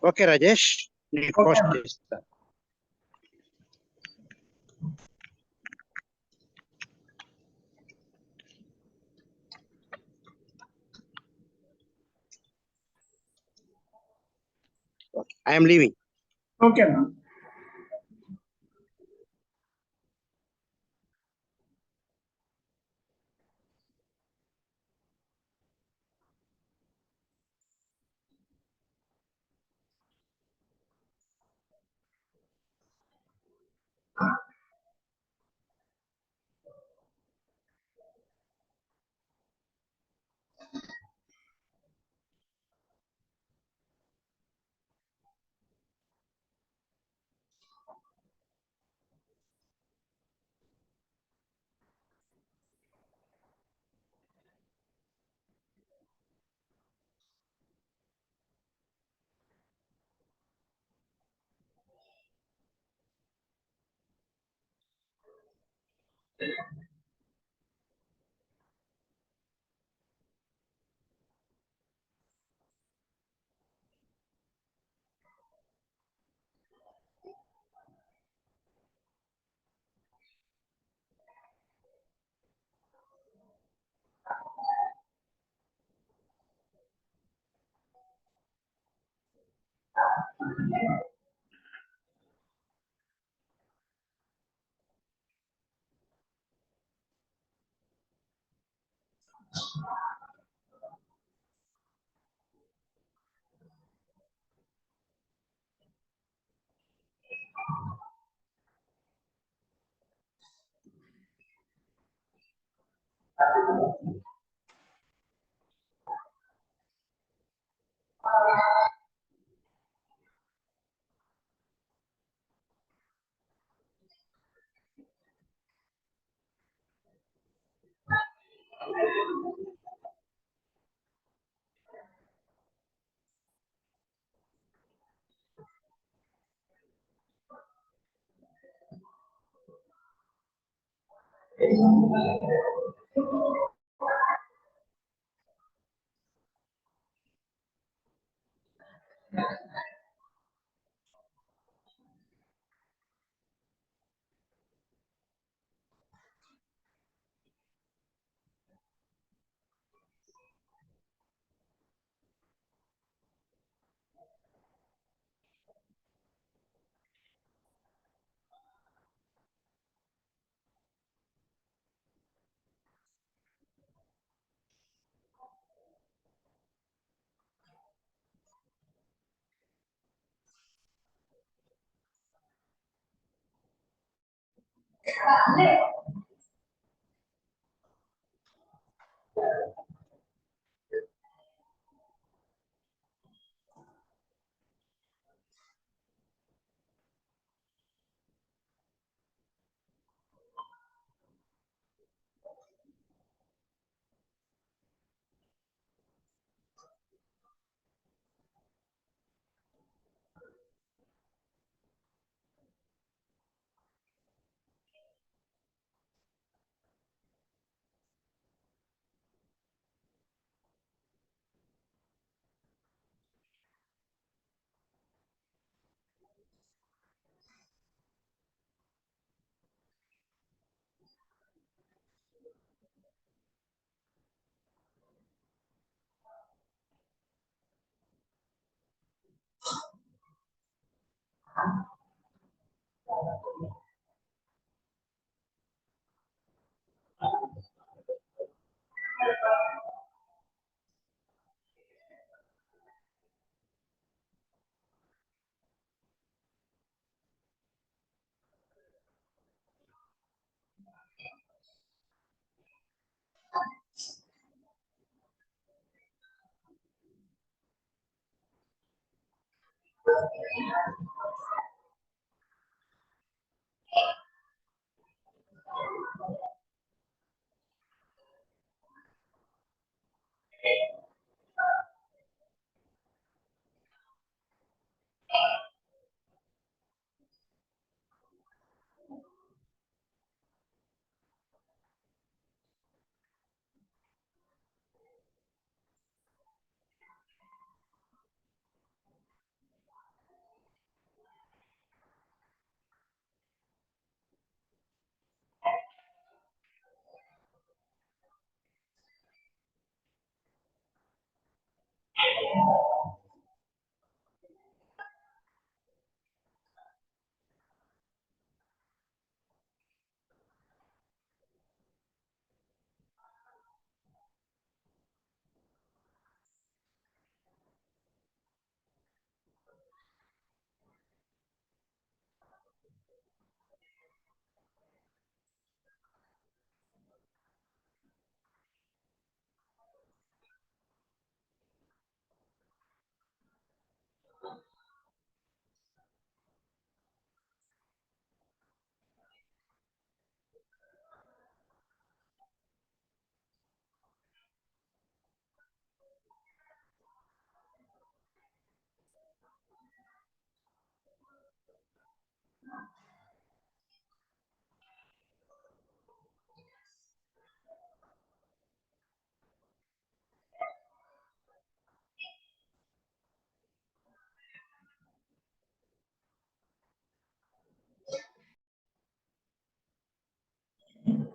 Okay Rajesh, నీకు post చేస్తా. I am leaving. Okay, ma'am.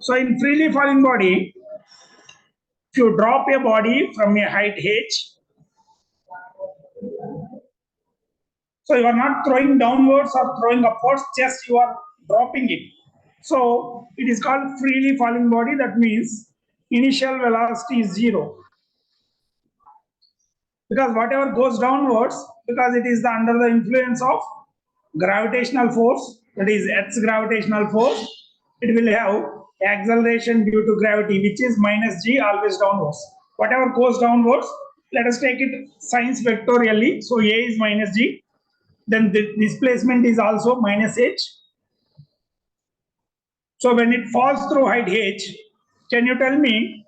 So in freely falling body, if you drop a body from a height h, so you are not throwing downwards or throwing upwards, just you are dropping it. So it is called freely falling body. That means initial velocity is 0. Because whatever goes downwards, because it is under the influence of gravitational force, that is Earth's gravitational force, it will have acceleration due to gravity, which is minus g, always downwards. Whatever goes downwards, let us take it science vectorially. So a is minus g, then the displacement is also minus h. So when it falls through height h, can you tell me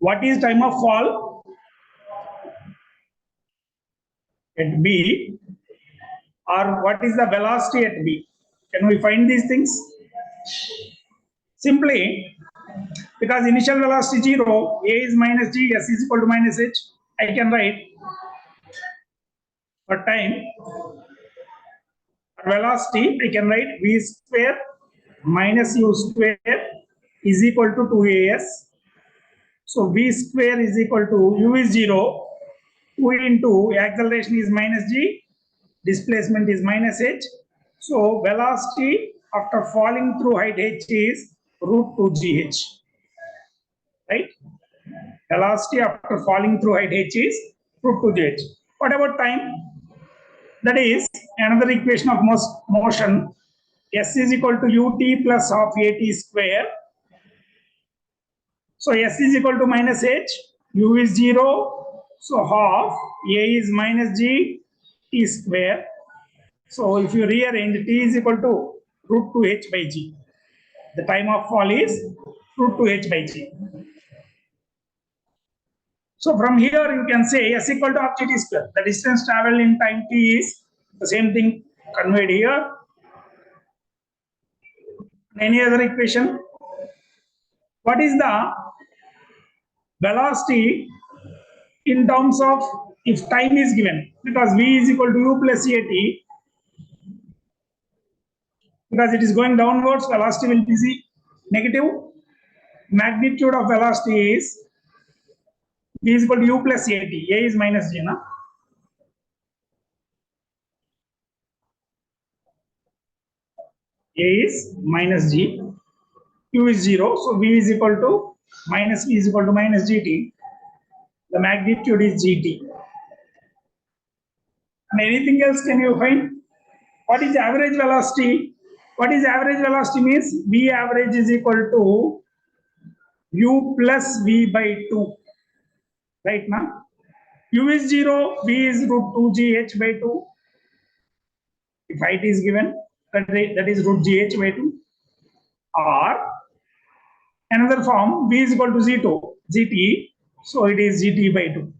what is time of fall at b, or what is the velocity at b? Can we find these things? Simply, because initial velocity 0, a is minus g, s is equal to minus h, I can write for time velocity, I can write v square minus u square is equal to 2as. So v square is equal to u is 0, u into acceleration is minus g, displacement is minus h. So velocity after falling through height h is root 2gh, right? Velocity after falling through height h is root 2gh. What about time? That is another equation of motion. S is equal to ut plus half at square. So s is equal to minus h, u is 0, so half a is minus g t square. So if you rearrange, t is equal to root 2h by g. The time of fall is root 2h by g. So from here you can say s equal to half gt square. The distance traveled in time t is the same thing conveyed here. Any other equation? What is the velocity in terms of if time is given? Because v is equal to u plus at, because it is going downwards, velocity will be negative. Magnitude of velocity is v is equal to u plus at. A is minus g, na? A is minus g, u is 0, so v is equal to minus v is equal to minus gt. The magnitude is gt. And anything else can you find? What is average velocity? What is average velocity means v average is equal to u plus v by 2. Right now, u is 0, v is root 2gh by 2. If height is given, that is root gh by 2. Or another form, v is equal to gt, so it is gt by 2.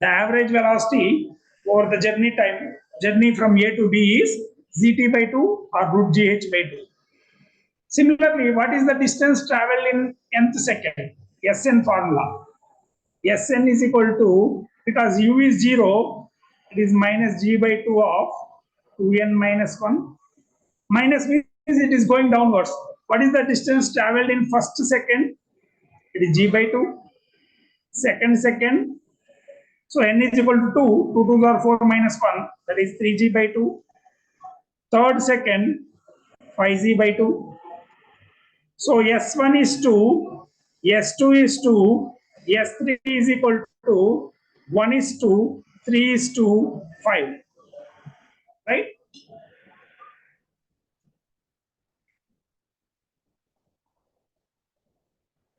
The average velocity over the journey from A to B is gt by 2 or root gh by 2. Similarly, what is the distance traveled in nth second? Sn formula. Sn is equal to, because u is 0, it is minus g by 2 of 2n minus 1. Minus means it is going downwards. What is the distance traveled in first second? It is g by 2. Second, so n is equal to 2. 2 2s are 4 minus 1, that is 3g by 2. Third second, 5g by 2. So S1 is 2, S2 is 2, S3 is equal to 1 is 2, 3 is 2, 5. Right?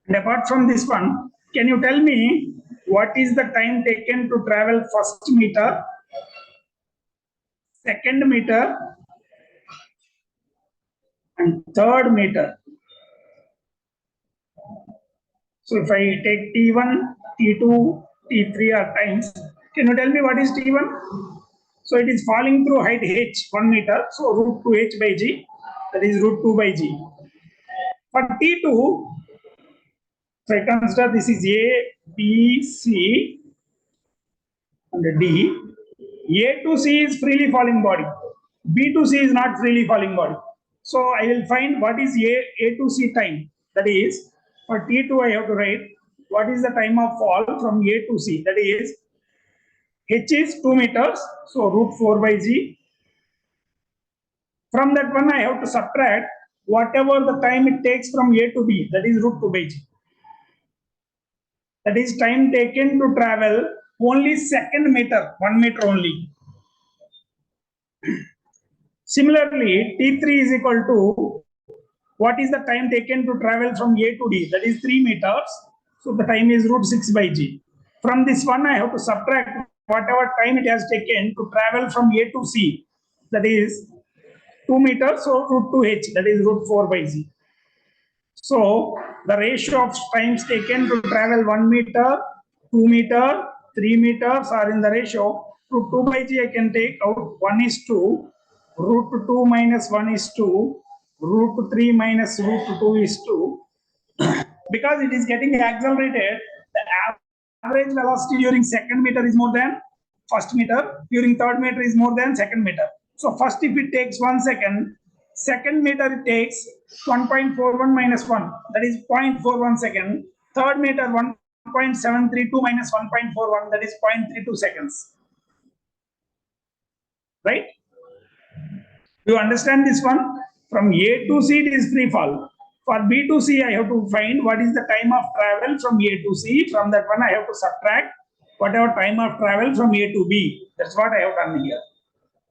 And apart from this one, can you tell me what is the time taken to travel first meter, second meter, and third meter? So if I take T1, T2, T3 are times, can you tell me what is T1? So it is falling through height h 1 meter. So root 2h by g, that is root 2 by g. For T2, so I consider this is A, B, C, and D. A to C is freely falling body. B to C is not freely falling body. So I will find what is A to C time. That is, for T2 I have to write what is the time of fall from A to C. That is, H is 2 meters, so root 4 by G. From that one I have to subtract whatever the time it takes from A to B. That is root 2 by G. That is time taken to travel only second meter, 1 meter only. Similarly, T3 is equal to what is the time taken to travel from A to D? That is 3 meters. So the time is root 6 by G. From this one, I have to subtract whatever time it has taken to travel from A to C. That is 2 meters, so root 2h, that is root 4 by Z. So the ratio of times taken to travel 1 meter, 2 meter, 3 meters are in the ratio. Root 2 by G I can take out 1 is 2, root 2 minus 1 is 2, root 3 minus root 2 is 2. Because it is getting accelerated, the average velocity during second meter is more than first meter, during third meter is more than second meter. So first if it takes 1 second, second meter it takes 1.41 minus 1, that is 0.41 second. Third meter 1.732 minus 1.41, that is 0.32 seconds. Right? You understand this one? From A to C it is free fall. For B to C, I have to find what is the time of travel from A to C. From that one, I have to subtract whatever time of travel from A to B. That's what I have done here.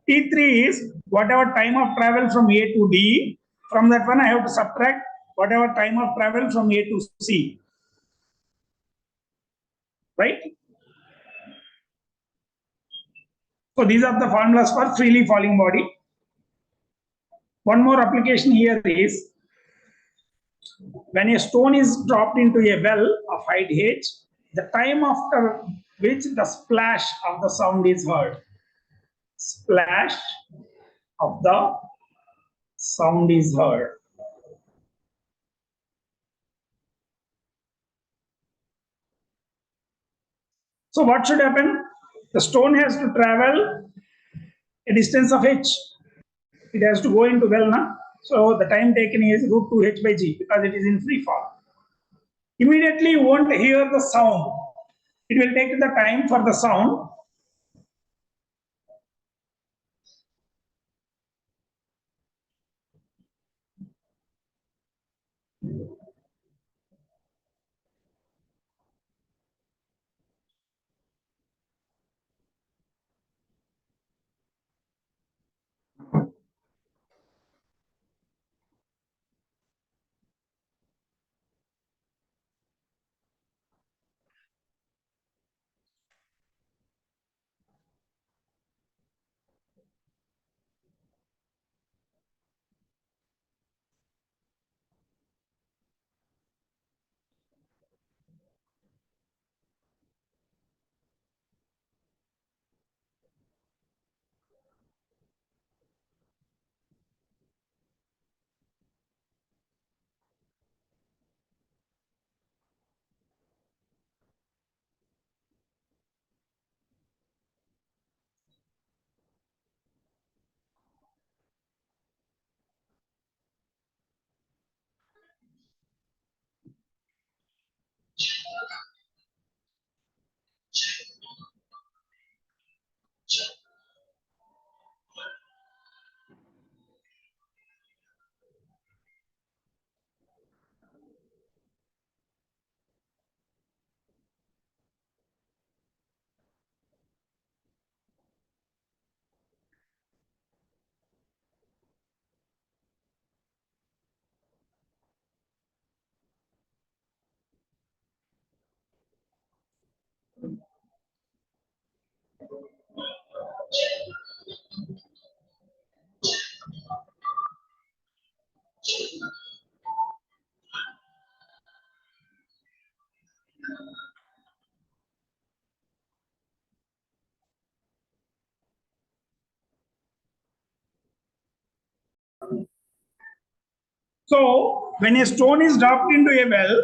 T3 is whatever time of travel from A to D. From that one, I have to subtract whatever time of travel from A to C. Right? So these are the formulas for freely falling body. One more application here is when a stone is dropped into a well of height h, the time after which the splash of the sound is heard. Splash of the sound is heard. So what should happen? The stone has to travel a distance of h. It has to go into well, na? So the time taken is root 2h by g because it is in free fall. Immediately you won't hear the sound. It will take the time for the sound. So when a stone is dropped into a well,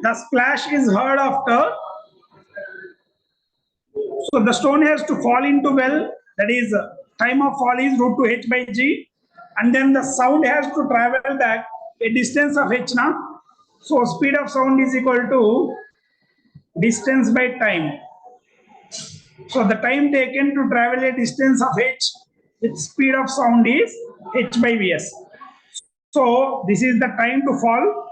the splash is heard after. So the stone has to fall into well, that is time of fall is root 2 h by g, and then the sound has to travel back a distance of h now. So speed of sound is equal to distance by time. So the time taken to travel a distance of h with speed of sound is h by vs. So this is the time to fall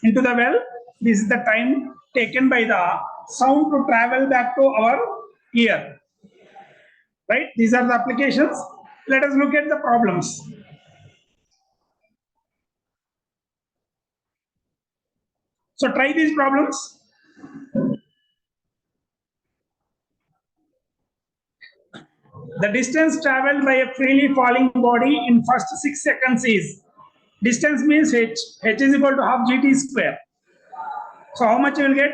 into the well. This is the time taken by the sound to travel back to our ear. Right? These are the applications. Let us look at the problems. So try these problems. The distance traveled by a freely falling body in first 6 seconds is, distance means h, h is equal to half gt square. So how much you will get?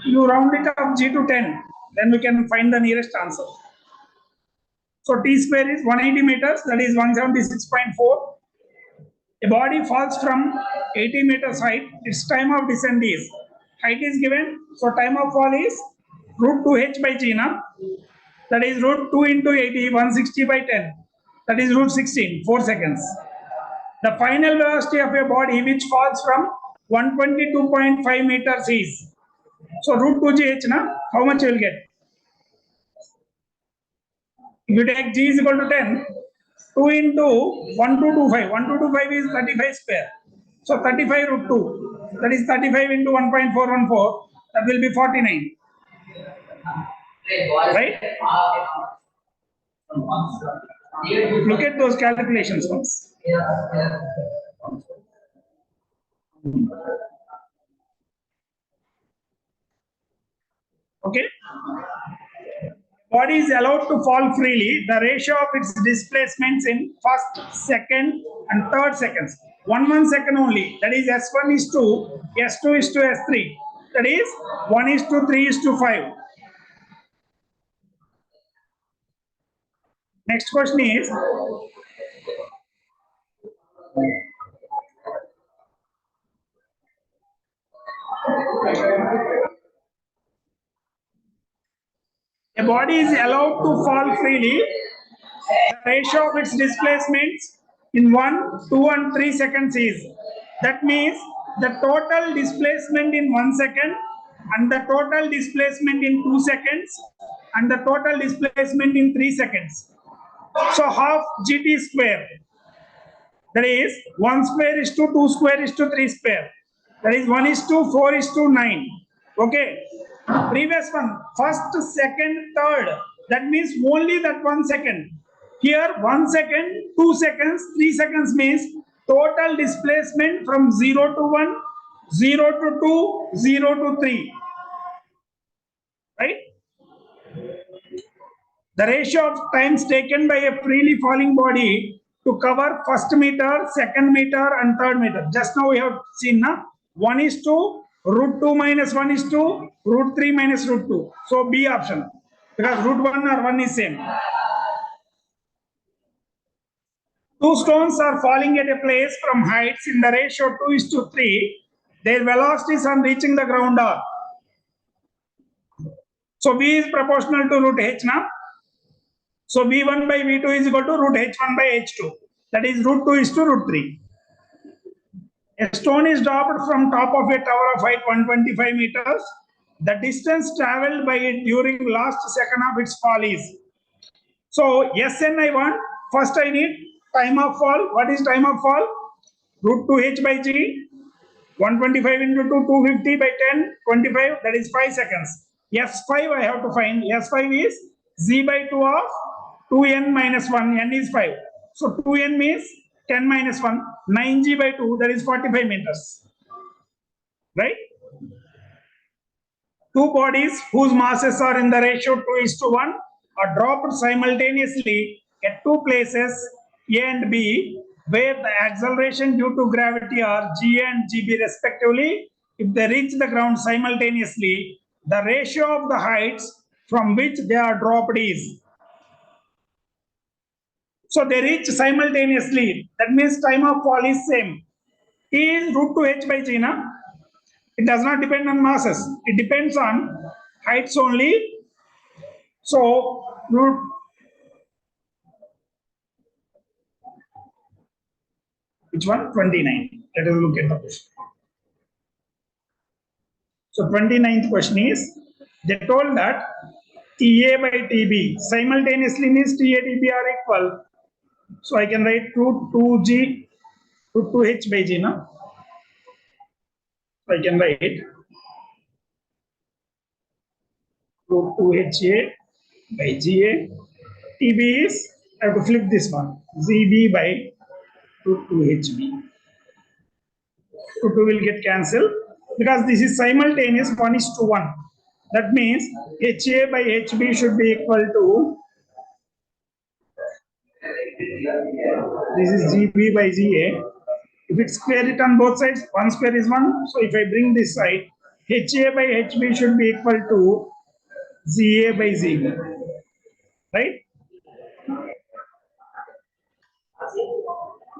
You round it up g to 10, then we can find the nearest answer. So t square is 180 meters, that is 176.4. A body falls from 80 meters height, its time of descent is, height is given, so time of fall is root 2h by g, na? That is root 2 into 80, 160 by 10. That is root 16, 4 seconds. The final velocity of a body which falls from 122.5 meters is, so root 2gh, na? How much you will get? If you take g is equal to 10, 2 into 1225. 1225 is 35 square. So 35 root 2. That is 35 into 1.414. That will be 49. Right? Look at those calculations once. Okay? Body is allowed to fall freely. The ratio of its displacements in first, second, and third seconds. 1 second only. That is S1 is to S2 is to S3. That is 1 is to 3 is to 5. Next question is, a body is allowed to fall freely. The ratio of its displacements in 1, 2, and 3 seconds is. That means the total displacement in 1 second, and the total displacement in 2 seconds, and the total displacement in 3 seconds. So half gt square. That is 1 square is to 2 square is to 3 square. That is 1 is to 4 is to 9. Okay. Previous one, first, second, third. That means only that 1 second. Here 1 second, 2 seconds, 3 seconds means total displacement from 0 to 1, 0 to 2, 0 to 3. Right? The ratio of times taken by a freely falling body to cover first meter, second meter, and third meter. Just now we have seen, na? 1 is to root 2 minus 1 is to root 3 minus root 2. So B option, because root 1 or 1 is same. Two stones are falling at a place from heights in the ratio 2 is to 3. Their velocities on reaching the ground are. So B is proportional to root h, na? So V1 by V2 is equal to root H1 by H2. That is root 2 is to root 3. A stone is dropped from top of a tower of height 125 meters. The distance traveled by it during last second of its fall is. So Sn I want. First I need time of fall. What is time of fall? Root 2h by g. 125 into 2, 250 by 10, 25. That is 5 seconds. S5 I have to find. S5 is z by 2 of 2n minus 1. N is 5. So 2n means 10 minus 1. 9g by 2. That is 45 meters. Right? Two bodies whose masses are in the ratio 2 is to 1 are dropped simultaneously at two places A and B, where the acceleration due to gravity are G and GB respectively. If they reach the ground simultaneously, the ratio of the heights from which they are dropped is. So they reach simultaneously. That means time of fall is same. T is root 2h by g, na? It does not depend on masses. It depends on heights only. So root which one? 29. Let us look at the question. So 29th question is, they told that TA by TB simultaneously means TA TB are equal. So I can write root 2g, root 2h by g, no? So I can write root 2ha by ga. TB is, I have to flip this one, zb by root 2hb. Root 2 will get cancelled because this is simultaneous 1:1. That means HA by HB should be equal to, this is GB by GA. If it's square it on both sides, 1 square is 1. So if I bring this side, HA by HB should be equal to ZA by ZB. Right?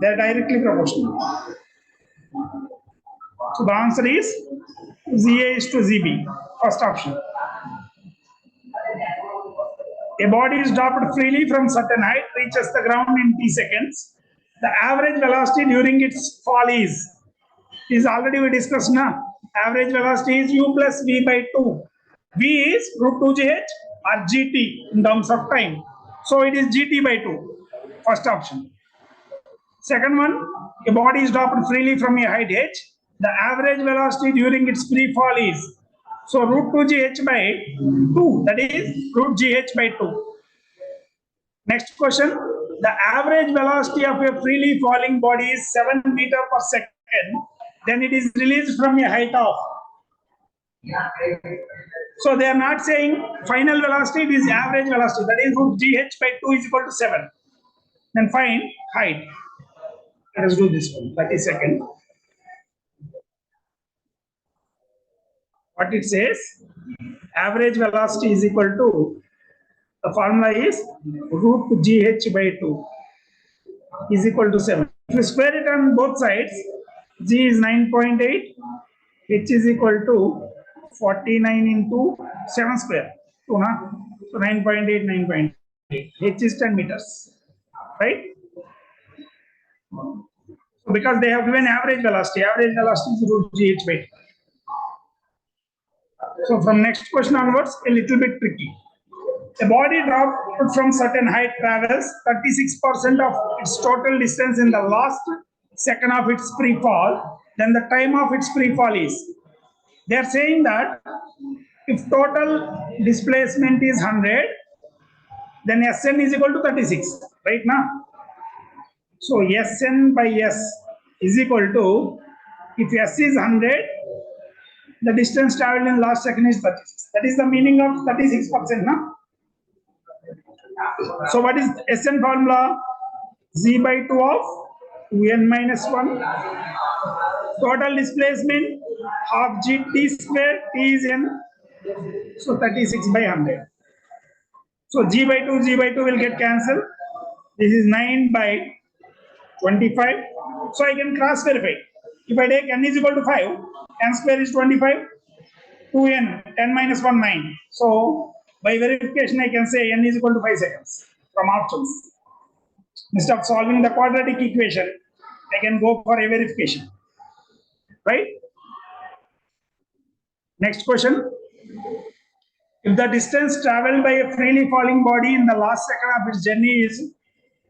They are directly proportional. So the answer is ZA is to ZB. First option. A body is dropped freely from certain height, reaches the ground in t seconds. The average velocity during its fall is already we discussed now. Average velocity is u plus v by 2. V is root 2gh or gt in terms of time. So it is gt by 2. First option. Second one, a body is dropped freely from a height h. The average velocity during its free fall is, so root 2gh by 2, that is root gh by 2. Next question, the average velocity of a freely falling body is 7 meters per second. Then it is released from a height of. So they are not saying final velocity, it is average velocity. That is root gh by 2 is equal to 7. Then find height. Let us do this one, 30 seconds. What it says, average velocity is equal to, the formula is root gh by 2 is equal to 7. If you square it on both sides, g is 9.8, h is equal to 49 into 7 square. So 9.8, 9.8. H is 10 meters. Right? So because they have given average velocity is root gh by 2. So from next question onwards, a little bit tricky. A body dropped from certain height travels 36% of its total distance in the last second of its free fall. Then the time of its free fall is. They are saying that if total displacement is 100, then Sn is equal to 36. Right now. So Sn by S is equal to, if S is 100, the distance traveled in last second is 36. That is the meaning of 36%. No? So what is Sn formula? Z by 2 of 2n minus 1. Total displacement half gt square, t is n. So 36 by 100. So g by 2 will get cancelled. This is 9 by 25. So I can cross verify. If I take n is equal to 5, n square is 25. 2n, 10 minus 1, 9. So by verification, I can say n is equal to 5 seconds from options. Instead of solving the quadratic equation, I can go for a verification. Right? Next question. If the distance traveled by a freely falling body in the last second of its journey is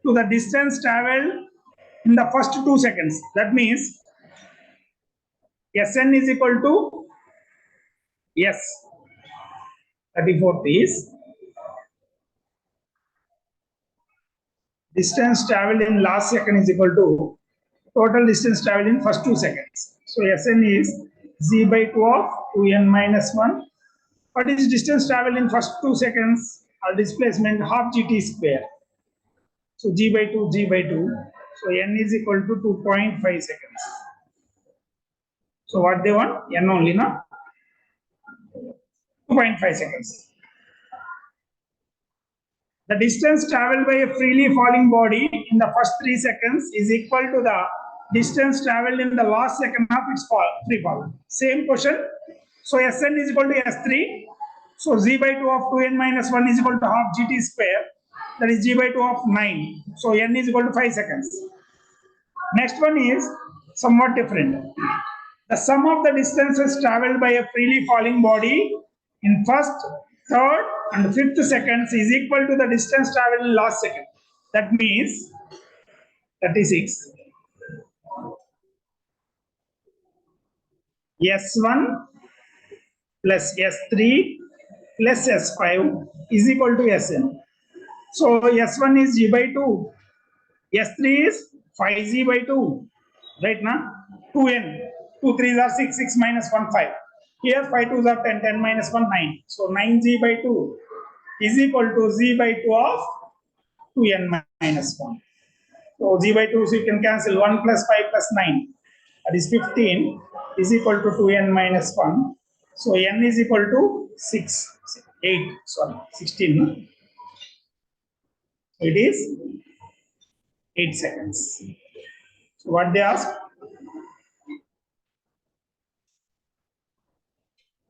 to the distance traveled in the first 2 seconds, that means Sn is equal to S. 34th is distance traveled in last second is equal to total distance traveled in first 2 seconds. So Sn is z by 2 of 2n minus 1. What is distance traveled in first 2 seconds? Or displacement half gt square. So g by 2, g by 2. So n is equal to 2.5 seconds. So what they want? N only, no? 2.5 seconds. The distance traveled by a freely falling body in the first 3 seconds is equal to the distance traveled in the last second of its free fall. Same question. So Sn is equal to S3. So Z by 2 of 2n minus 1 is equal to half gt square. That is G by 2 of 9. So n is equal to 5 seconds. Next one is somewhat different. The sum of the distances traveled by a freely falling body in first, third, and fifth seconds is equal to the distance traveled in last second. That means 36. S1 plus S3 plus S5 is equal to Sn. So S1 is G by 2. S3 is 5G by 2. Right now? 2n. 2 3s are 6, 6 minus 1, 5. Here 5 2s are 10, 10 minus 1, 9. So 9G by 2 is equal to Z by 2 of 2n minus 1. So Z by 2, so you can cancel 1 plus 5 plus 9. That is 15 is equal to 2n minus 1. So n is equal to 6, 8, sorry, 16. It is 8 seconds. So what they ask?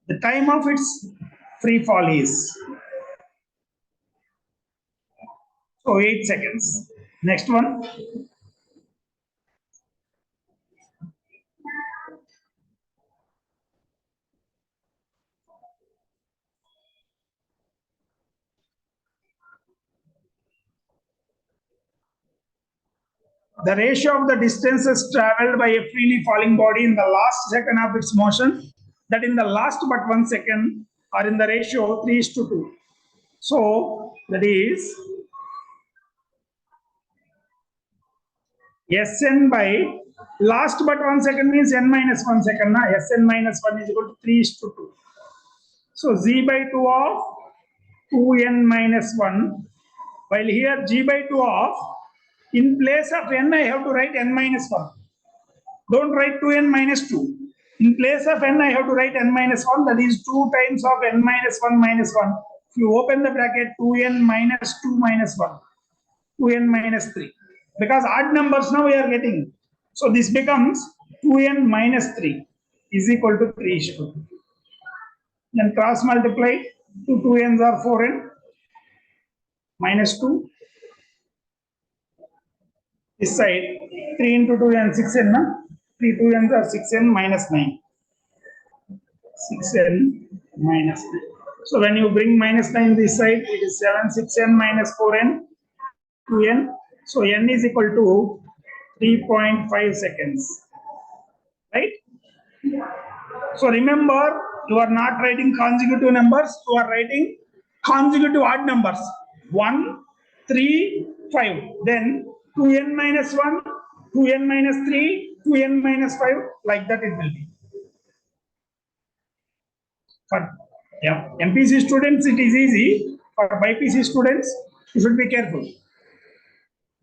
The time of its free fall is, so 8 seconds. Next one. The ratio of the distances traveled by a freely falling body in the last second of its motion, that in the last but 1 second, are in the ratio 3:2. So that is Sn by last but 1 second means n minus 1 second. Sn minus 1 is equal to 3:2. So Z by 2 of 2n minus 1, while here G by 2 of, in place of n I have to write n minus 1. Don't write 2n minus 2. In place of n I have to write n minus 1, that is 2 times of n minus 1 minus 1. If you open the bracket, 2n minus 2 minus 1, 2n minus 3. Because odd numbers now we are getting. So this becomes 2n minus 3 is equal to 3:2. Then cross multiply, 2n's are 4n minus 2. This side 3 into 2 and 6n. 3 2n's are 6n minus 9. 6n minus 9. So when you bring minus 9 this side, it is 7, 6n minus 4n, 2n. So n is equal to 3.5 seconds. Right? So remember, you are not writing consecutive numbers, you are writing consecutive odd numbers. 1, 3, 5. Then 2n minus 1, 2n minus 3, 2n minus 5, like that it will be. For MPC students, it is easy. For BPC students, you should be careful.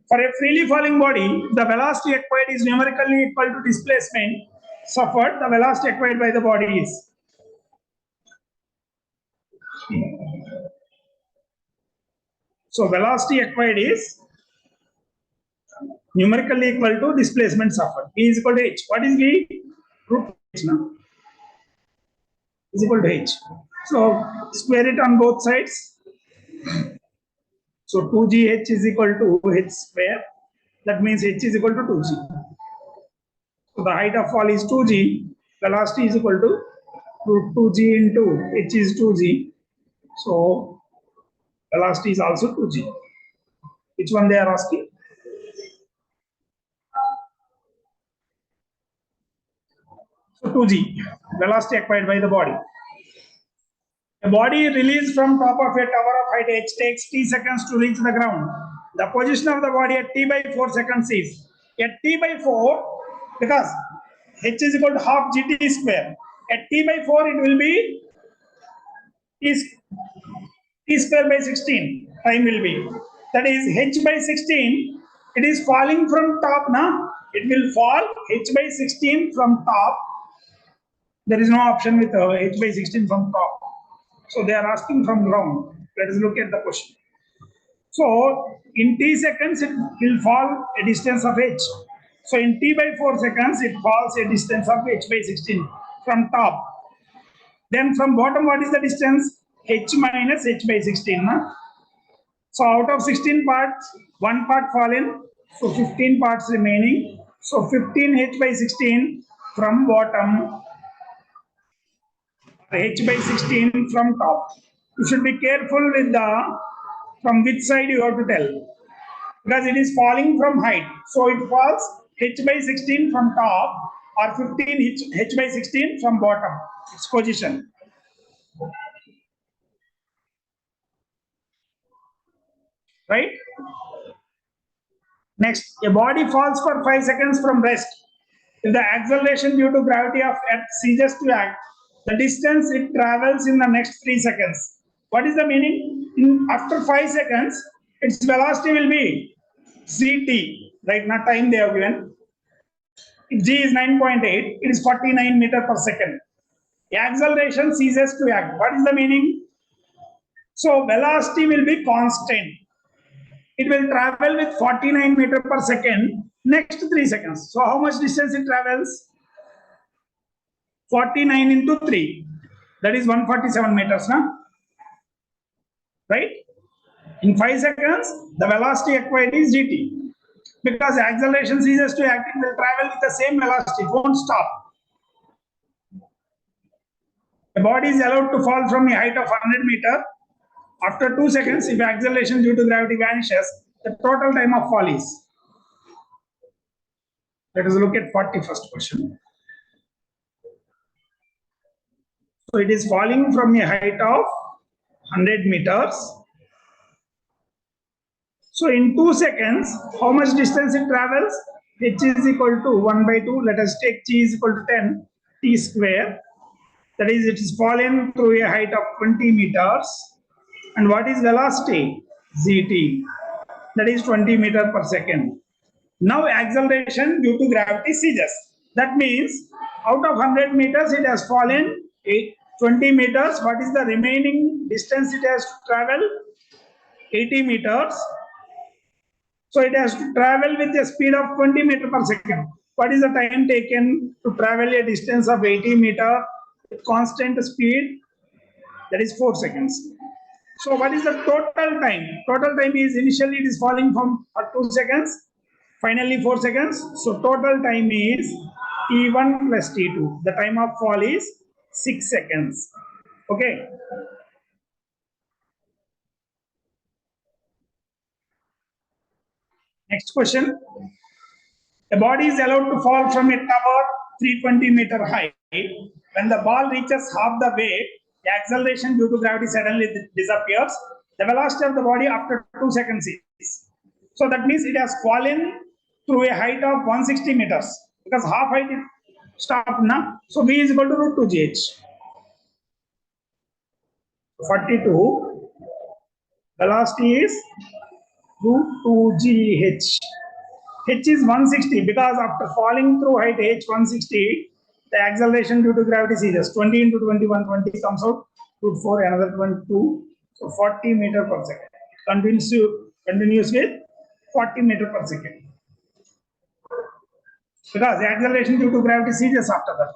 For a freely falling body, the velocity acquired is numerically equal to displacement suffered. The velocity acquired by the body is. So velocity acquired is numerically equal to displacement suffered. V is equal to h. What is V? Root h now. Is equal to h. So square it on both sides. So 2gh is equal to h square. That means h is equal to 2g. So the height of fall is 2g. Velocity is equal to root 2g into h is 2g. So velocity is also 2g. Which one they are asking? So 2g. Velocity acquired by the body. A body released from top of a tower of height h takes t seconds to reach the ground. The position of the body at t by 4 seconds is at t by 4, because h is equal to half gt square. At t by 4 it will be t square by 16. Time will be. That is h by 16. It is falling from top now. It will fall h by 16 from top. There is no option with h by 16 from top. So they are asking from ground. Let us look at the question. So in t seconds, it will fall a distance of h. So in t by 4 seconds, it falls a distance of h by 16 from top. Then from bottom, what is the distance? H minus h by 16. Na? So out of 16 parts, one part fallen. So 15 parts remaining. So 15 h by 16 from bottom, h by 16 from top. You should be careful with the from which side you have to tell, because it is falling from height. So it falls h by 16 from top or 15 h by 16 from bottom. Its position. Right? Next, a body falls for 5 seconds from rest. If the acceleration due to gravity of Earth ceases to act, the distance it travels in the next 3 seconds. What is the meaning? After 5 seconds, its velocity will be ct, right? Not time they have given. If g is 9.8, it is 49 meter per second. The acceleration ceases to act. What is the meaning? So velocity will be constant. It will travel with 49 meter per second next 3 seconds. So how much distance it travels? 49 into 3. That is 147 meters, na? Right? In 5 seconds, the velocity acquired is gt. Because the acceleration ceases to act, it will travel with the same velocity. It won't stop. A body is allowed to fall from a height of 100 meter. After 2 seconds, if acceleration due to gravity vanishes, the total time of fall is. Let us look at 41st question. So it is falling from a height of 100 meters. So in 2 seconds, how much distance it travels? H is equal to 1 by 2. Let us take g is equal to 10 t square. That is, it is fallen through a height of 20 meters. And what is velocity? Gt. That is 20 meter per second. Now acceleration due to gravity ceases. That means out of 100 meters, it has fallen 20 meters. What is the remaining distance it has to travel? 80 meters. So it has to travel with a speed of 20 meters per second. What is the time taken to travel a distance of 80 meters with constant speed? That is 4 seconds. So what is the total time? Total time is initially it is falling from 2 seconds, finally 4 seconds. So total time is T1 plus T2. The time of fall is 6 seconds. Okay. Next question. A body is allowed to fall from a tower 320 meter height. When the ball reaches half the way, the acceleration due to gravity suddenly disappears. The velocity of the body after 2 seconds is. So that means it has fallen through a height of 160 meters. Because half height is stopped now. So V is equal to root 2 GH. 42. Velocity is root 2 GH. H is 160 because after falling through height h 160, the acceleration due to gravity ceases. 20 into 21, 20 comes out. Root 4, another 22. So 40 meter per second. Continues with 40 meter per second. Because the acceleration due to gravity ceases after that.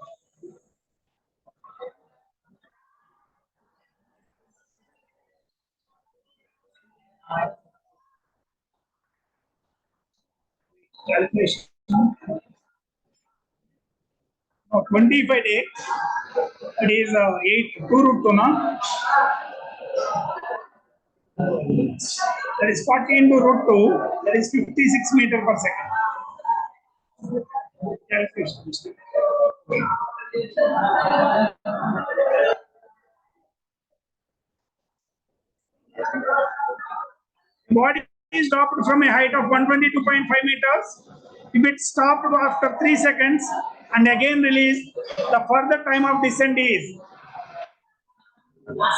Calculation. 25 days. It is 8 2 root 2 now. That is 40 into root 2. That is 56 meter per second. Calculation. Body is stopped from a height of 122.5 meters. If it stopped after 3 seconds and again released, the further time of descent is.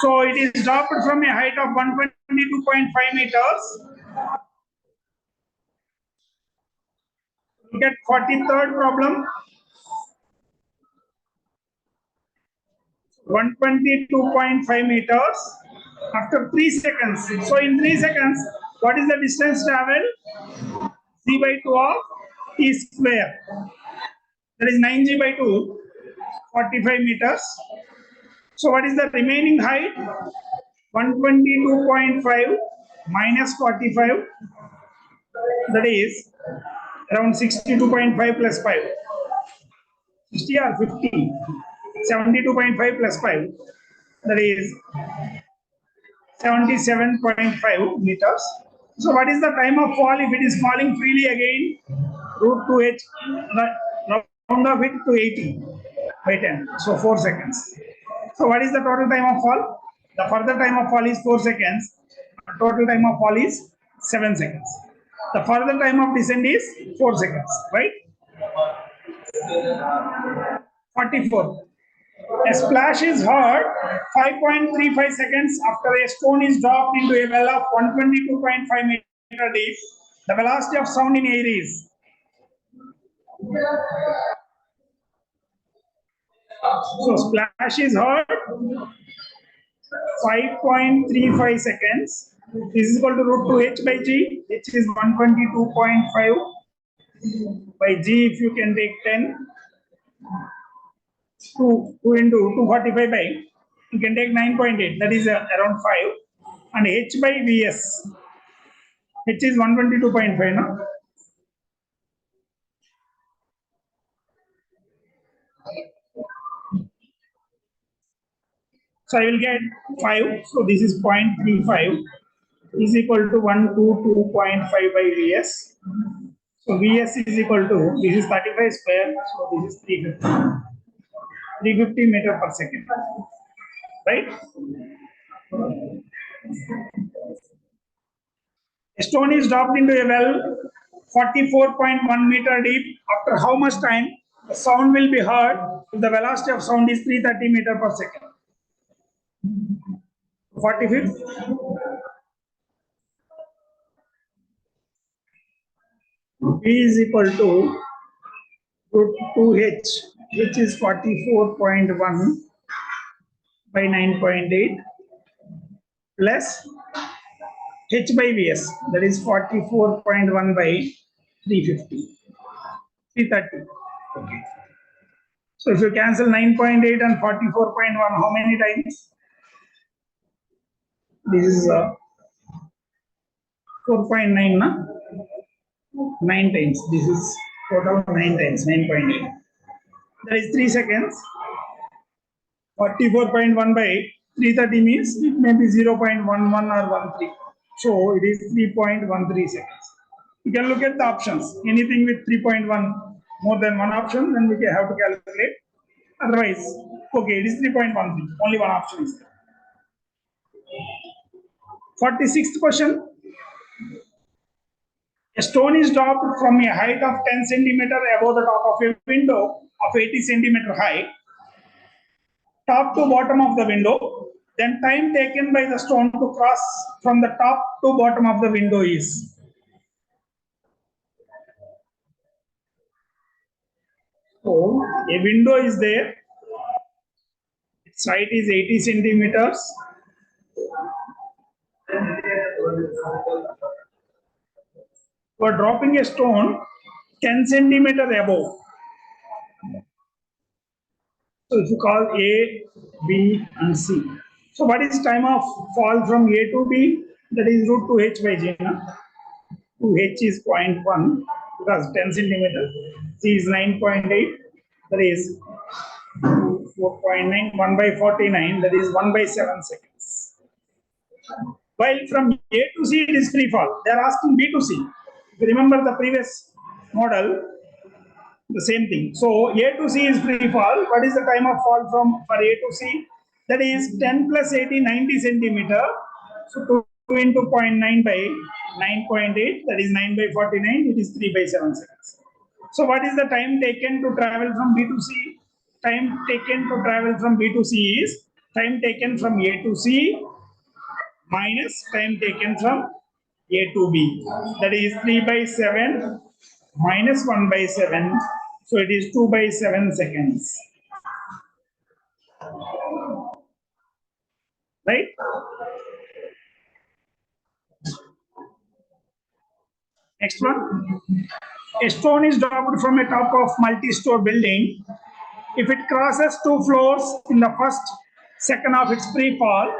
So it is stopped from a height of 122.5 meters. Look at 43rd problem. 122.5 meters after 3 seconds. So in 3 seconds, what is the distance traveled? C by 2 of T square. That is 9g by 2, 45 meters. So what is the remaining height? 122.5 minus 45. That is around 62.5 plus 5. 60 or 50? 72.5 plus 5. That is 77.5 meters. So what is the time of fall if it is falling freely again? Root 2h, round off it to 80 by 10. So 4 seconds. So what is the total time of fall? The further time of fall is 4 seconds. The total time of fall is 7 seconds. The further time of descent is 4 seconds, right? 44. A splash is heard 5.35 seconds after a stone is dropped into a well of 122.5 meter deep. The velocity of sound in air is. So splash is heard 5.35 seconds. This is equal to root 2h by g. H is 122.5 by g. If you can take 10. 2 into 245 by, you can take 9.8, that is around 5. And h by vs, h is 122.5, no? So I will get 5, so this is 0.35 is equal to 122.5 by vs. So vs is equal to, this is 35 square, so this is 350 meter per second, right? A stone is dropped into a well 44.1 meter deep. After how much time the sound will be heard if the velocity of sound is 330 meter per second? 45th. V is equal to root 2h. H is 44.1 by 9.8 plus h by vs, that is 44.1 by 350. 330. Okay. So if you cancel 9.8 and 44.1, how many times? This is 4.9, na? 9 times. This is total 9 times, 9.8. That is 3 seconds. 44.1 by 330 means it may be 0.11 or 13. So it is 3.13 seconds. You can look at the options. Anything with 3.1 more than one option, then we can have to calculate. Otherwise, okay, it is 3.13. Only one option is there. 46th question. A stone is dropped from a height of 10 centimeter above the top of a window of 80 centimeter height, top to bottom of the window. Then time taken by the stone to cross from the top to bottom of the window is. So a window is there. Its height is 80 centimeters. For dropping a stone 10 centimeter above. So if you call A, B, and C. So what is time of fall from A to B? That is root 2h by g. 2h is 0.1 because 10 centimeter. C is 9.8. That is 4.9. 1 by 49. That is 1 by 7 seconds. While from A to C it is free fall. They are asking B to C. If you remember the previous model, the same thing. So A to C is free fall. What is the time of fall from for A to C? That is 10 plus 80, 90 centimeter. So 2 into 0.9 by 9.8, that is 9 by 49, it is 3 by 7 seconds. So what is the time taken to travel from B to C? Time taken to travel from B to C is time taken from A to C minus time taken from A to B. That is 3 by 7 minus 1 by 7. So it is 2 by 7 seconds. Right? Next one. A stone is dropped from a top of multi-store building. If it crosses 2 floors in the first second of its free fall,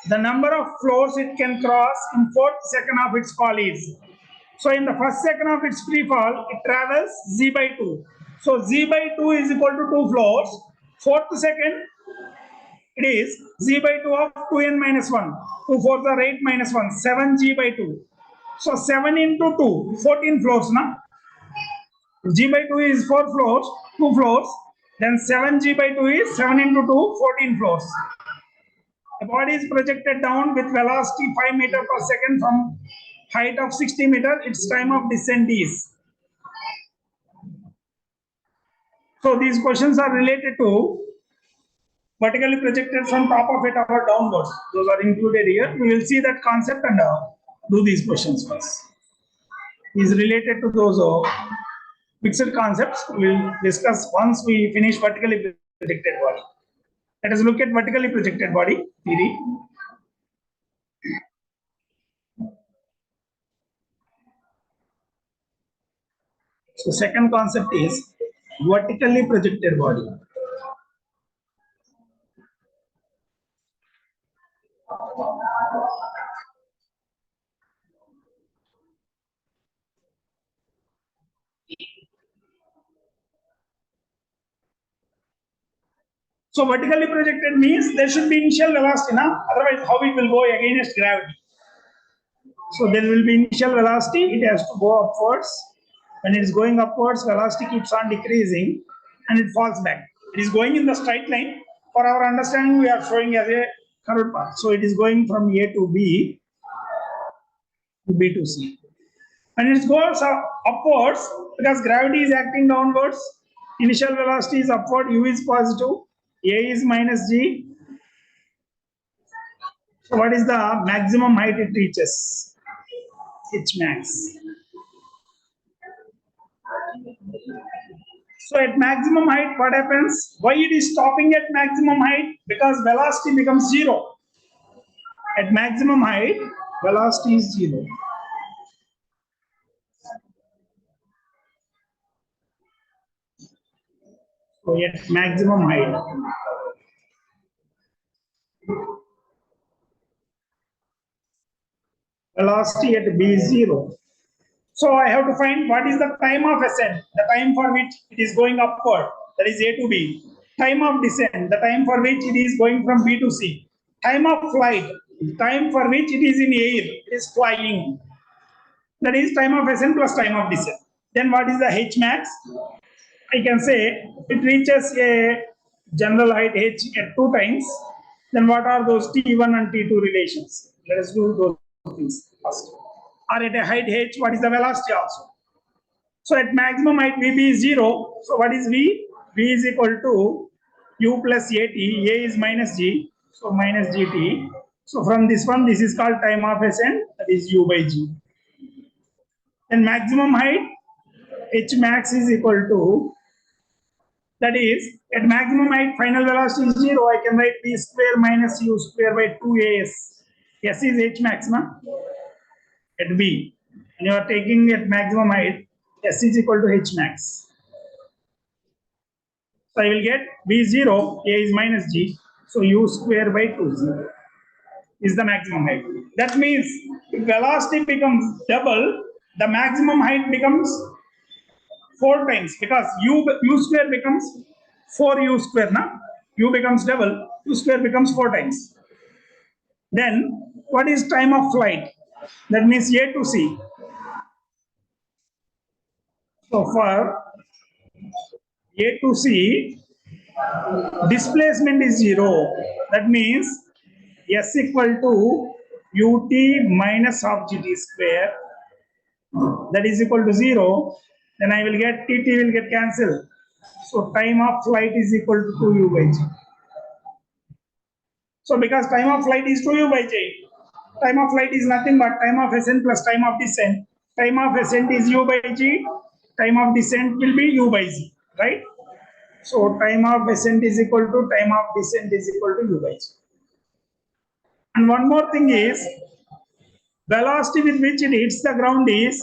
the number of floors it can cross in fourth second of its fall is. So in the first second of its free fall, it travels z by 2. So z by 2 is equal to 2 floors. Fourth second, it is z by 2 of 2n minus 1. 2 fourths are 8 minus 1, 7g by 2. So 7 into 2, 14 floors. Na? G by 2 is 4 floors, 2 floors. Then 7g by 2 is 7 into 2, 14 floors. The body is projected down with velocity 5 meters per second from height of 60 meters. Its time of descent is. So these questions are related to vertically projected from top of a tower downwards. Those are included here. We will see that concept and do these questions first. Is related to those fixed concepts. We will discuss once we finish vertically projected body. Let us look at vertically projected body theory. So second concept is vertically projected body. So vertically projected means there should be initial velocity, na? Otherwise how it will go against gravity. So there will be initial velocity, it has to go upwards. When it is going upwards, velocity keeps on decreasing and it falls back. It is going in the straight line. For our understanding, we are showing as a curved path. So it is going from A to B to C. When it goes upwards, because gravity is acting downwards, initial velocity is upward, U is positive, A is minus G. So what is the maximum height it reaches? H max. So at maximum height, what happens? Why it is stopping at maximum height? Because velocity becomes 0. At maximum height, velocity is 0. So at maximum height, velocity at B is 0. So I have to find what is the time of ascent, the time for which it is going upward, that is A to B. Time of descent, the time for which it is going from B to C. Time of flight, time for which it is in air, it is flying. That is time of ascent plus time of descent. Then what is the H max? I can say it reaches a general height H at 2 times. Then what are those T1 and T2 relations? Let us do those things first. Or at a height H, what is the velocity also? So at maximum height VB is 0. So what is V? V is equal to U plus AT. A is minus G. So minus GT. So from this one, this is called time of ascent. That is U by G. And maximum height H max is equal to, that is, at maximum height, final velocity is 0. I can write V square minus U square by 2AS. S is H max, na? At B. And you are taking at maximum height, S is equal to H max. So I will get V0, A is minus G. So U square by 2Z is the maximum height. That means if velocity becomes double, the maximum height becomes 4 times, because U square becomes 4U square, na? U becomes double, U square becomes 4 times. Then what is time of flight? That means A to C. So for A to C, displacement is 0. That means S equal to ut minus half gt square. That is equal to 0. Then I will get tt will get cancelled. So time of flight is equal to 2u by g. So because time of flight is 2u by j, time of flight is nothing but time of ascent plus time of descent. Time of ascent is u by g. Time of descent will be u by z, right? So time of ascent is equal to time of descent is equal to u by g. And one more thing is, velocity with which it hits the ground is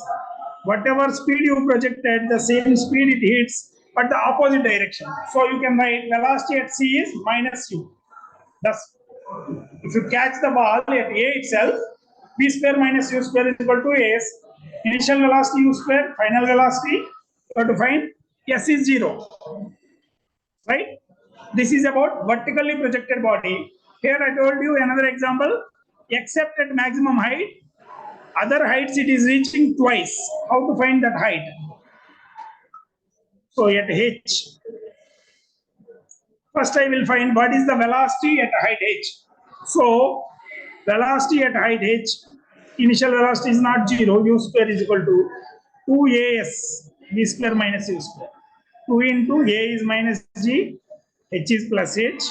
whatever speed you projected, the same speed it hits, but the opposite direction. So you can write velocity at c is minus u. Thus, if you catch the ball at a itself, v square minus u square is equal to s. Initial velocity u square, final velocity, you have to find s is 0. Right? This is about vertically projected body. Here I told you another example, except at maximum height, other heights it is reaching twice. How to find that height? So at h, first I will find what is the velocity at height h. So velocity at height h, initial velocity is not 0, u square is equal to 2as, v square minus u square. 2 into a is minus g, h is plus h.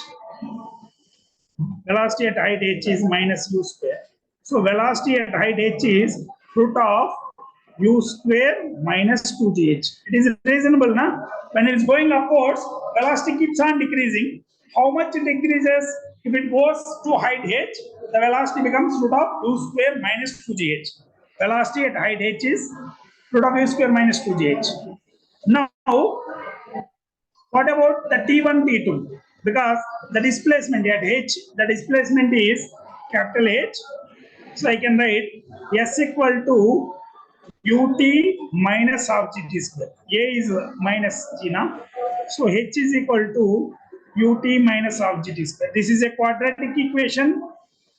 Velocity at height h is minus u square. So velocity at height h is root of u square minus 2gh. It is reasonable, na? When it is going upwards, velocity keeps on decreasing. How much it decreases? If it goes to height h, the velocity becomes root of u square minus 2gh. Velocity at height h is root of u square minus 2gh. Now, what about the T1, T2? Because the displacement at h, the displacement is capital H. So I can write S equal to ut minus half gt square. A is minus g now. So h is equal to ut minus half gt square. This is a quadratic equation.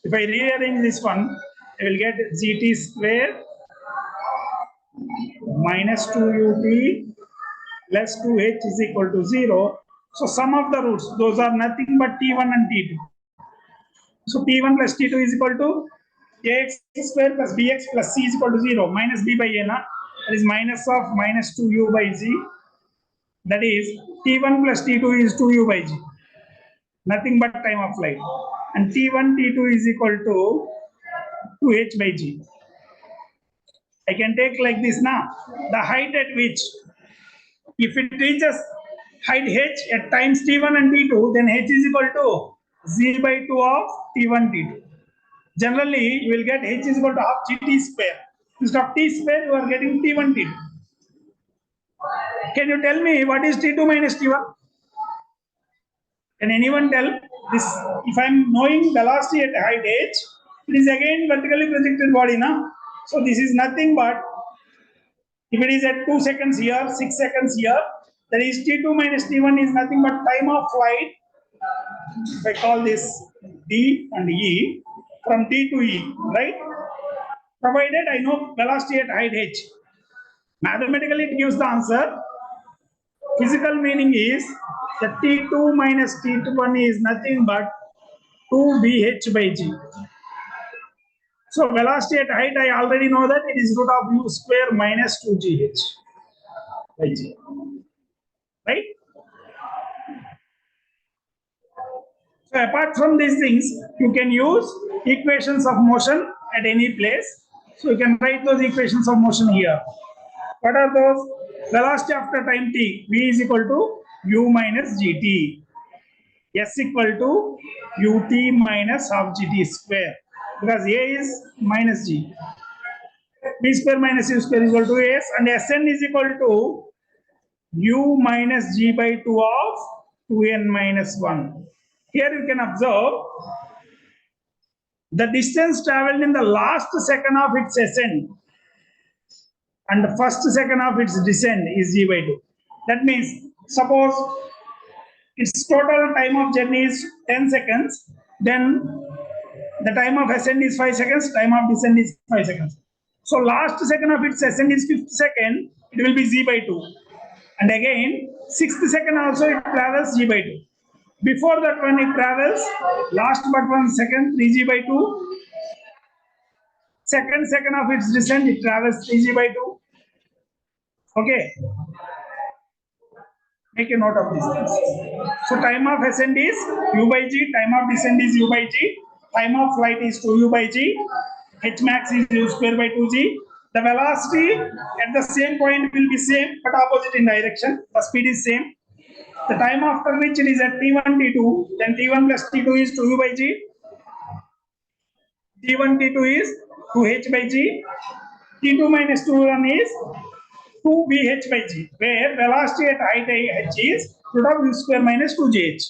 If I rearrange this one, I will get gt square minus 2ut plus 2h is equal to 0. So sum of the roots, those are nothing but t1 and t2. So t1 plus t2 is equal to ax square plus bx plus c is equal to 0 minus b by a, na? That is minus of minus 2u by g. That is t1 plus t2 is 2u by g. Nothing but time of flight. And t1, t2 is equal to 2h by g. I can take like this now. The height at which, if it reaches height h at times t1 and t2, then h is equal to z by 2 of t1, t2. Generally, you will get h is equal to half gt square. Instead of t square, you are getting t1, t2. Can you tell me what is t2 minus t1? Can anyone tell this? If I am knowing velocity at height h, it is again vertically projected body, na? So this is nothing but, if it is at 2 seconds here, 6 seconds here, that is t2 minus t1 is nothing but time of flight. If I call this d and e, from d to e, right? Provided I know velocity at height h. Mathematically, it gives the answer. Physical meaning is that t2 minus t1 is nothing but 2bh by g. So velocity at height, I already know that it is root of u square minus 2gh by g. Right? So apart from these things, you can use equations of motion at any place. So you can write those equations of motion here. What are those? Velocity after time t, v is equal to u minus gt. S equal to ut minus half gt square. Because a is minus g. B square minus u square is equal to s, and Sn is equal to u minus g by 2 of 2n minus 1. Here you can observe the distance traveled in the last second of its ascent and the first second of its descent is g by 2. That means, suppose its total time of journey is 10 seconds, then the time of ascent is 5 seconds, time of descent is 5 seconds. So last second of its ascent is 5th second, it will be z by 2. And again, 6th second also it travels g by 2. Before that one it travels, last but 1 second, 3g by 2. Second of its descent, it travels 3g by 2. Okay. Make a note of these things. So time of ascent is u by g, time of descent is u by g, time of flight is 2u by g, h max is u square by 2g. The velocity at the same point will be same but opposite in direction. The speed is same. The time after which it is at t1, t2, then t1 plus t2 is 2u by g. t1, t2 is 2h by g. T2 minus 2 is 2Vh by G, where velocity at height h is root of u square minus 2gh.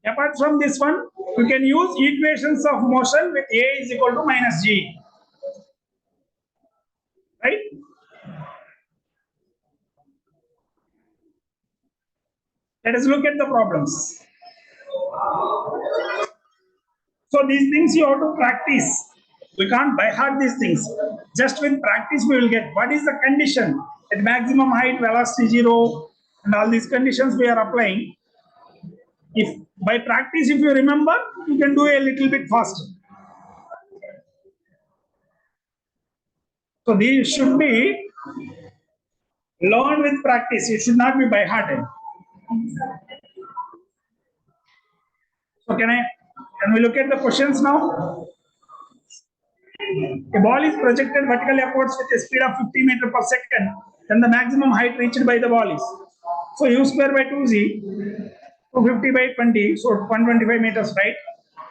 Apart from this one, you can use equations of motion with A is equal to minus G. Right? Let us look at the problems. So these things you have to practice. We can't by heart these things. Just with practice we will get what is the condition at maximum height, velocity 0, and all these conditions we are applying. If by practice, if you remember, you can do a little bit faster. So these should be learned with practice. It should not be by hearted. So can we look at the questions now? A ball is projected vertically upwards with a speed of 50 meters per second, then the maximum height reached by the ball is. So u square by 2z, 250 by 20, so 125 meters, right?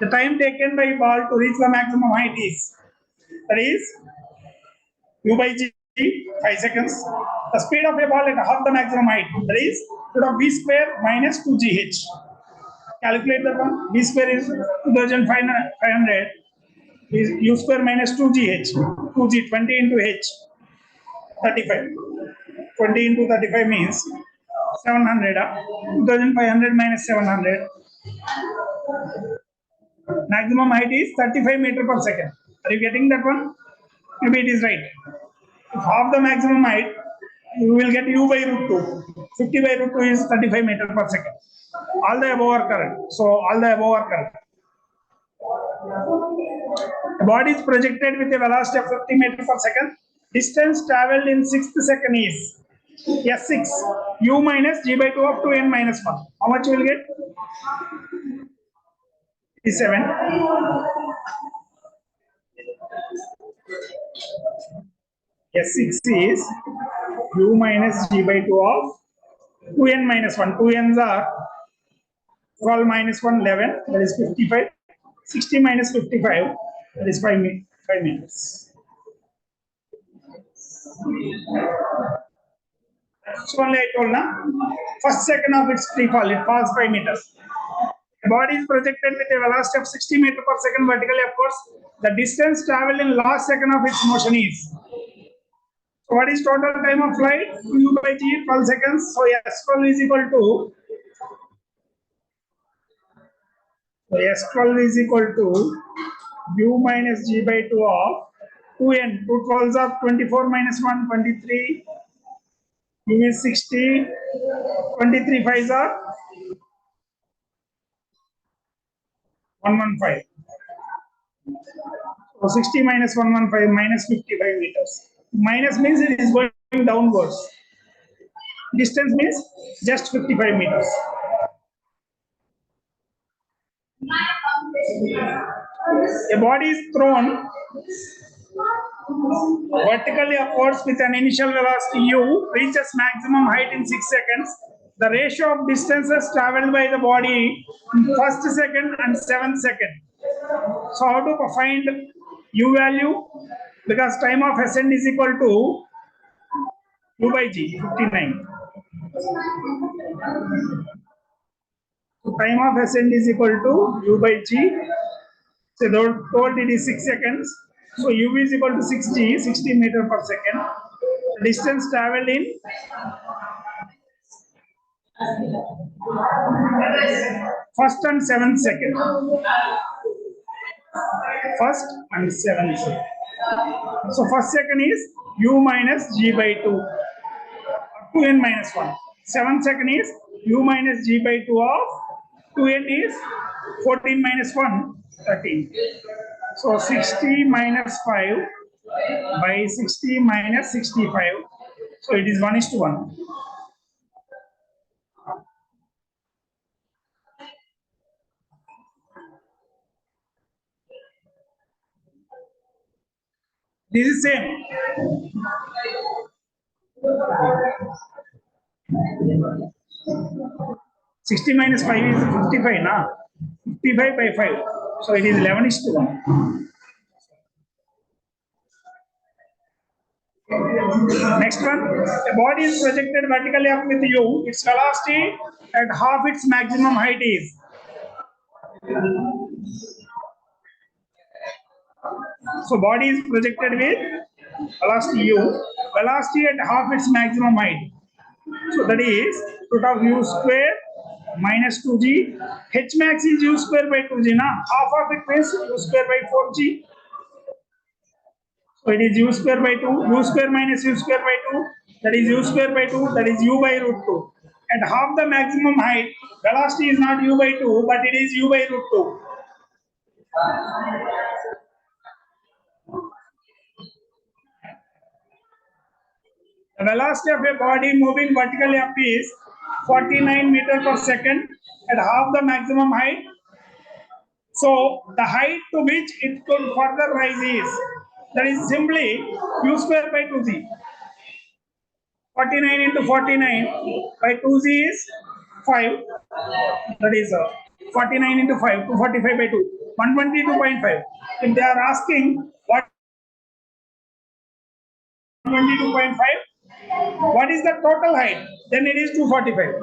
The time taken by ball to reach the maximum height is, that is, u by g, 5 seconds. The speed of a ball at half the maximum height, that is, root of v square minus 2gh. Calculate that one. V square is 2500. Is u square minus 2gh. 2g, 20 into h, 35. 20 into 35 means 700. 2500 minus 700. Maximum height is 35 meters per second. Are you getting that one? Maybe it is right. If half the maximum height, you will get u by root 2. 50 by root 2 is 35 meters per second. All the above are correct. So all the above are correct. The body is projected with a velocity of 50 meters per second. Distance traveled in 6th second is S6 u minus g by 2 of 2n minus 1. How much you will get? 7. S6 is u minus g by 2 of 2n minus 1. 2n's are 12 minus 1, 11. That is 55. 60 minus 55. That is 5 meters. So only I told now. First second of its free fall, it falls 5 meters. The body is projected with a velocity of 60 meters per second vertically, of course. The distance traveled in last second of its motion is. So what is total time of flight? U by g, 12 seconds. So S12 is equal to. So S12 is equal to u minus g by 2 of 2n. 2 12s are 24 minus 1, 23. U is 60. 23 5s are 115. So 60 minus 115 minus 55 meters. Minus means it is going downwards. Distance means just 55 meters. A body is thrown vertically upwards with an initial velocity u, reaches maximum height in 6 seconds. The ratio of distances traveled by the body in first second and 7th second. So how to find u value? Because time of ascent is equal to u by g, 59. So time of ascent is equal to u by g. So told it is 6 seconds. So u is equal to 60 meters per second. The distance traveled in first and 7th second. First and 7th second. So first second is u minus g by 2. 2n minus 1. 7th second is u minus g by 2 of 2n is 14 minus 1, 13. So 60 minus 5 by 60 minus 65. So it is 1:1. This is same. 60 minus 5 is 55, na? 55 by 5. So it is 11:1. Next one, a body is projected vertically up with u. Its velocity at half its maximum height is. So body is projected with velocity u, velocity at half its maximum height. So that is root of u square minus 2g. H max is u square by 2g. Now half of it means u square by 4g. So it is u square by 2, u square minus u square by 2, that is u square by 2, that is u by root 2. At half the maximum height, velocity is not u by 2, but it is u by root 2. The velocity of a body moving vertically up is 49 meter per second at half the maximum height. So the height to which it could further rise is, that is simply u square by 2z. 49 into 49 by 2z is 5. That is 49 into 5, 245 by 2, 122.5. If they are asking what 122.5, what is the total height? Then it is 245.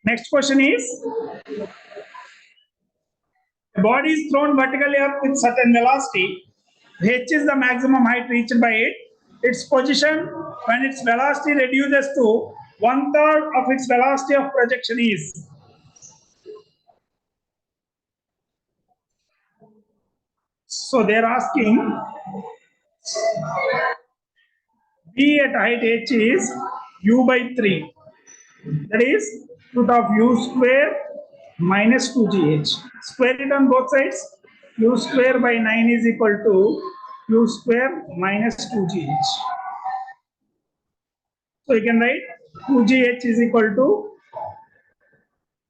Next question is, a body is thrown vertically up with certain velocity. H is the maximum height reached by it. Its position when its velocity reduces to 1/3 of its velocity of projection is. So they are asking B at height h is u by 3. That is root of u square minus 2gh. Square it on both sides. U square by 9 is equal to u square minus 2gh. So you can write 2gh is equal to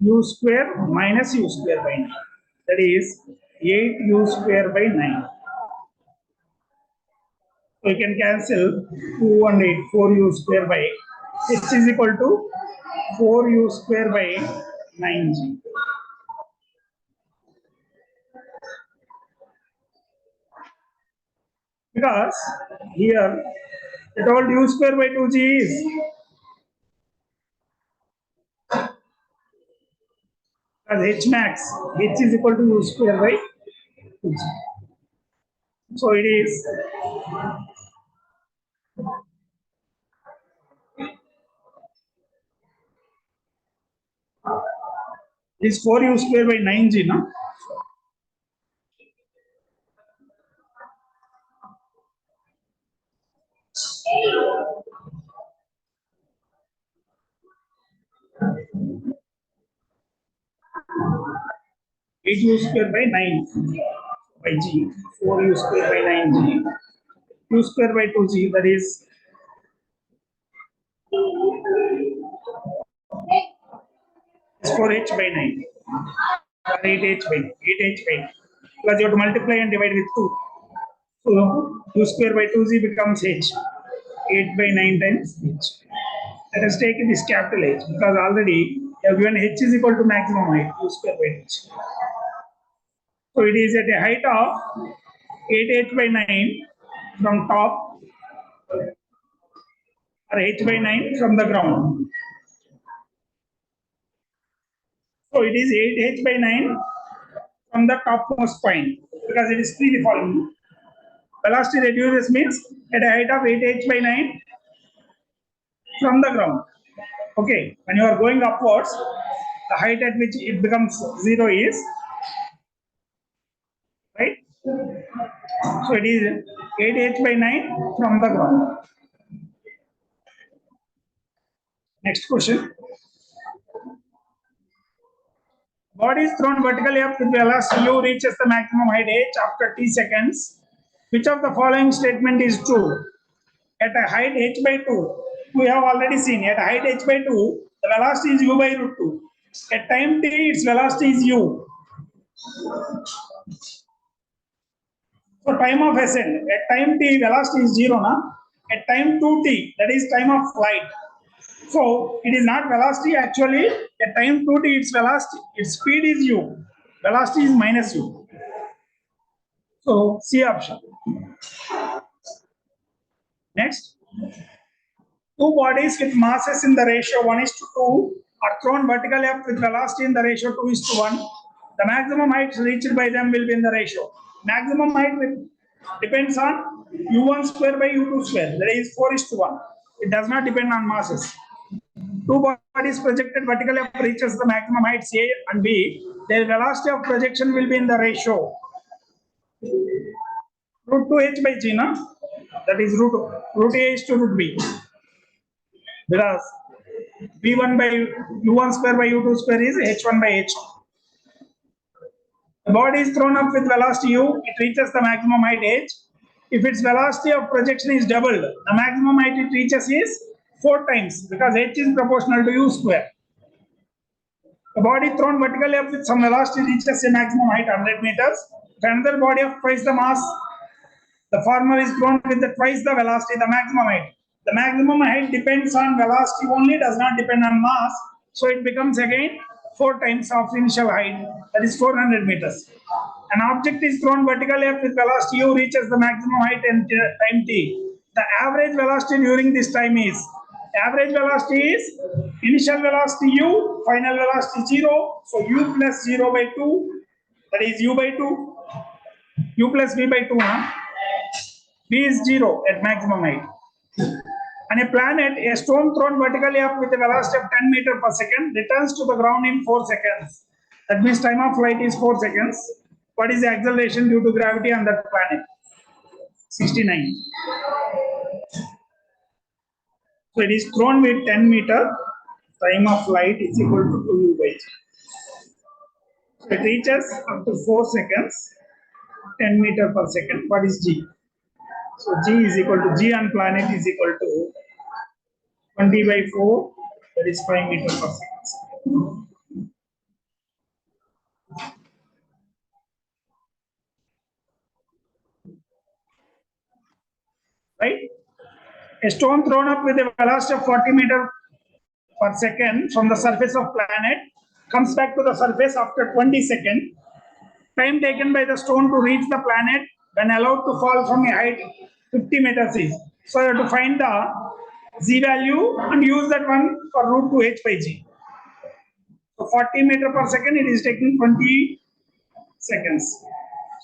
u square minus u square by 9. That is 8 u square by 9. So you can cancel 2 and 8, 4u square by 8. H is equal to 4u square by 9g. Because here it all u square by 2g is as h max, h is equal to u square by 2g. So it is 4u square by 9g, no? Eight u square by 9 by g, 4u square by 9g, u square by 2g, that is 4h by 9 or 8h by 8h by 9. Because you have to multiply and divide with 2. So u square by 2g becomes h. 8 by 9 times h. Let us take this capital H because already you have given h is equal to maximum height u square by h. So it is at a height of 8h by 9 from top or h by 9 from the ground. So it is 8h by 9 from the topmost point because it is freely falling. Velocity reduces means at a height of 8h by 9 from the ground. Okay, when you are going upwards, the height at which it becomes 0 is, right? So it is 8h by 9 from the ground. Next question. Body is thrown vertically up with velocity u reaches the maximum height h after t seconds. Which of the following statement is true? At a height h by 2, we have already seen at height h by 2, the velocity is u by root 2. At time t, its velocity is u. So time of ascent, at time t, velocity is 0. Na? At time 2t, that is time of flight. So it is not velocity actually, at time 2t, its velocity, its speed is u. Velocity is minus u. So C option. Next. Two bodies with masses in the ratio 1:2 are thrown vertically up with velocity in the ratio 2:1. The maximum height reached by them will be in the ratio. Maximum height depends on u1 square by u2 square. That is 4:1. It does not depend on masses. Two bodies projected vertically up reaches the maximum heights A and B. Their velocity of projection will be in the ratio root 2h by g, na? That is root A is to root B. Because v1 by u1 square by u2 square is h1 by h2. The body is thrown up with velocity u, it reaches the maximum height h. If its velocity of projection is doubled, the maximum height it reaches is 4 times because h is proportional to u square. The body thrown vertically up with some velocity reaches a maximum height 100 meters. If another body of twice the mass, the former is thrown with the twice the velocity, the maximum height. The maximum height depends on velocity only, does not depend on mass. So it becomes again 4 times of initial height, that is 400 meters. An object is thrown vertically up with velocity u reaches the maximum height in time t. The average velocity during this time is, average velocity is initial velocity u, final velocity 0. So u plus 0 by 2, that is u by 2, u plus v by 2. V is 0 at maximum height. On a planet, a stone thrown vertically up with a velocity of 10 meters per second returns to the ground in 4 seconds. That means time of flight is 4 seconds. What is the acceleration due to gravity on that planet? 69. So it is thrown with 10 meters. Time of flight is equal to 2u by g. So it reaches up to 4 seconds, 10 meters per second. What is g? So g is equal to, g on planet is equal to 20 by 4, that is 5 meters per second. Right? A stone thrown up with a velocity of 40 meters per second from the surface of planet comes back to the surface after 20 seconds. Time taken by the stone to reach the planet when allowed to fall from a height 50 meters is. So you have to find the z value and use that one for root 2h by g. So 40 meters per second, it is taking 20 seconds.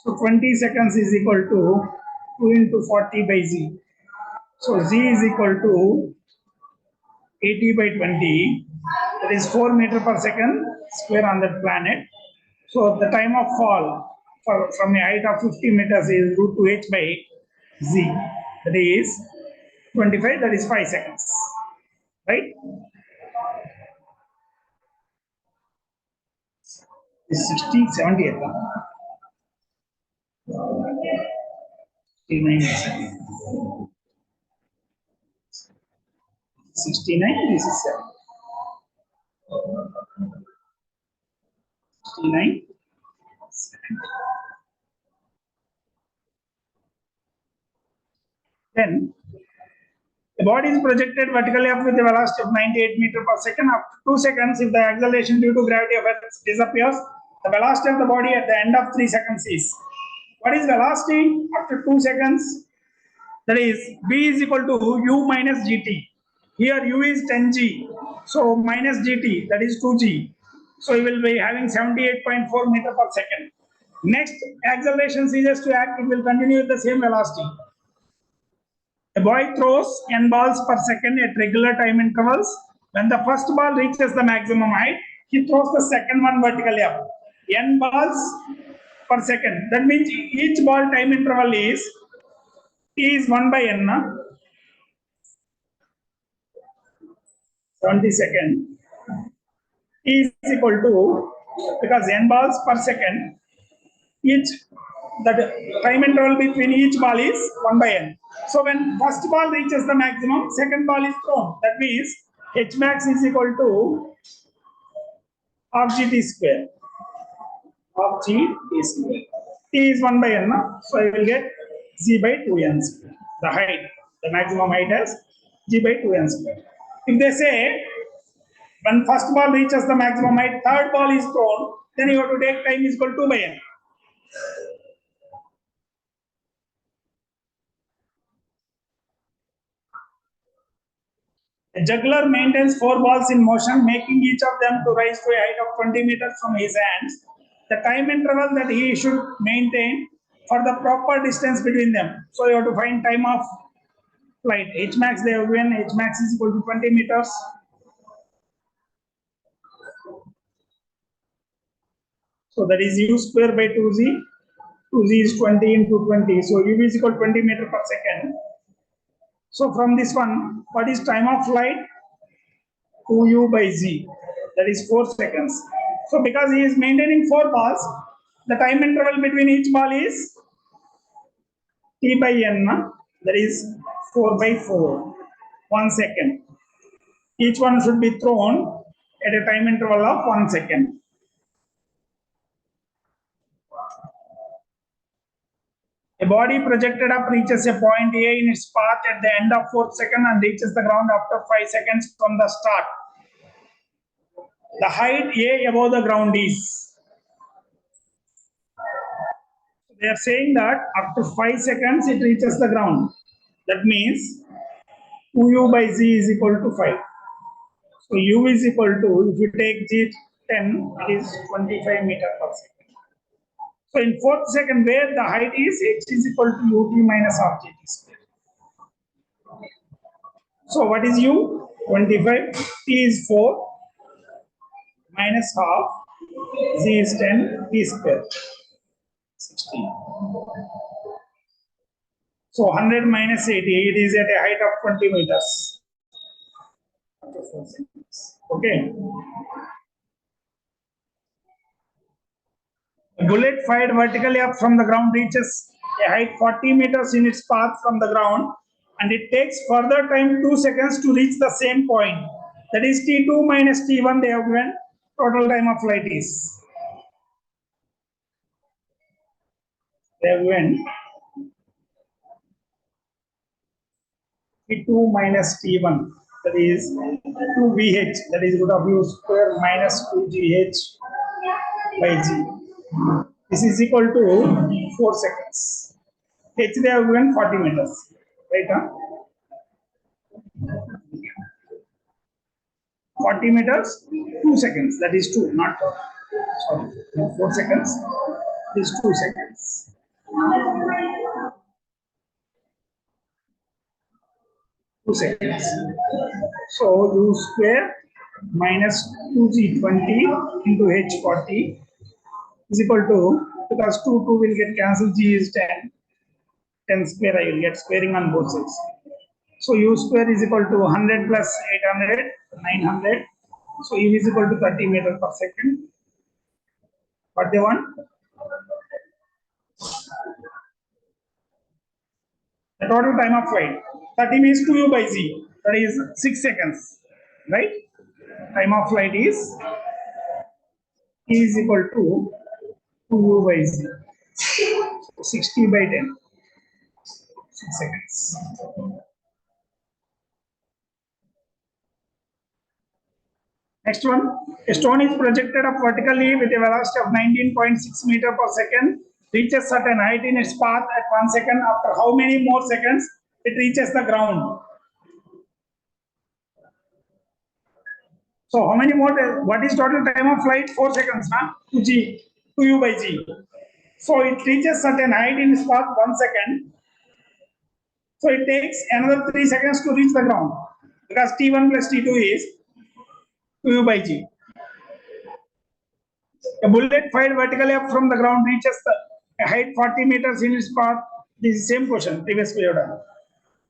So 20 seconds is equal to 2 into 40 by z. So z is equal to 80 by 20. That is 4 meters per second square on that planet. So the time of fall from a height of 50 meters is root 2h by z. That is 25, that is 5 seconds. Right? Is 60, 70. 69, this is 69. Then the body is projected vertically up with a velocity of 98 meters per second. After 2 seconds, if the acceleration due to gravity of Earth disappears, the velocity of the body at the end of 3 seconds is. What is velocity after 2 seconds? That is v is equal to u minus gt. Here u is 10g, so minus gt, that is 2g. So you will be having 78.4 meters per second. Next acceleration ceases to act, it will continue with the same velocity. A boy throws n balls per second at regular time intervals. When the first ball reaches the maximum height, he throws the second one vertically up. N balls per second. That means each ball time interval is t is 1 by n. 70 seconds. T is equal to, because n balls per second, each the time interval between each ball is 1 by n. So when first ball reaches the maximum, second ball is thrown. That means h max is equal to half gt square. Half gt square. T is 1 by n. So I will get z by 2n square. The height, the maximum height is g by 2n square. If they say when first ball reaches the maximum height, third ball is thrown, then you have to take time is equal to 2 by n. A juggler maintains 4 balls in motion, making each of them to rise to a height of 20 meters from his hands. The time interval that he should maintain for the proper distance between them. So you have to find time of flight. H max they have given, H max is equal to 20 meters. So that is u square by 2z. 2z is 20 into 20. So u is equal to 20 meters per second. So from this one, what is time of flight? 2u by z, that is 4 seconds. So because he is maintaining 4 balls, the time interval between each ball is t by n, that is 4 by 4, 1 second. Each one should be thrown at a time interval of 1 second. A body projected up reaches a point A in its path at the end of 4th second and reaches the ground after 5 seconds from the start. The height A above the ground is. They are saying that after 5 seconds it reaches the ground. That means 2u by z is equal to 5. So u is equal to, if you take g 10, it is 25 meters per second. So in 4th second, where the height is, h is equal to ut minus half gt square. So what is u? 25. T is 4 minus half. Z is 10. T square 16. So 100 minus 80. It is at a height of 20 meters. Okay. A bullet fired vertically up from the ground reaches a height 40 meters in its path from the ground, and it takes further time 2 seconds to reach the same point. That is T2 minus T1 they have given. Total time of flight is. They have given T2 minus T1. That is 2VH. That is root of u square minus 2GH by G. This is equal to 4 seconds. H they have given 40 meters. Right? Huh? 40 meters, 2 seconds. That is 2, not 4. Sorry, 4 seconds. This is 2 seconds. 2 seconds. So u square minus 2g20 into h40 is equal to, because 2 will get cancelled, g is 10. 10 square I will get squaring on both sides. So u square is equal to 100 plus 800, 900. So u is equal to 30 meters per second. What they want? The total time of flight. 30 means 2u by z. That is 6 seconds. Right? Time of flight is t is equal to 2u by z. 60 by 10. 6 seconds. Next one, a stone is projected up vertically with a velocity of 19.6 meter per second, reaches certain height in its path at 1 second. After how many more seconds it reaches the ground? So how many more? What is total time of flight? 4 seconds, huh? 2u by g. So it reaches certain height in its path 1 second. So it takes another 3 seconds to reach the ground, because t1 plus t2 is 2u by g. A bullet fired vertically up from the ground reaches the height 40 meters in its path. This is the same question previously done.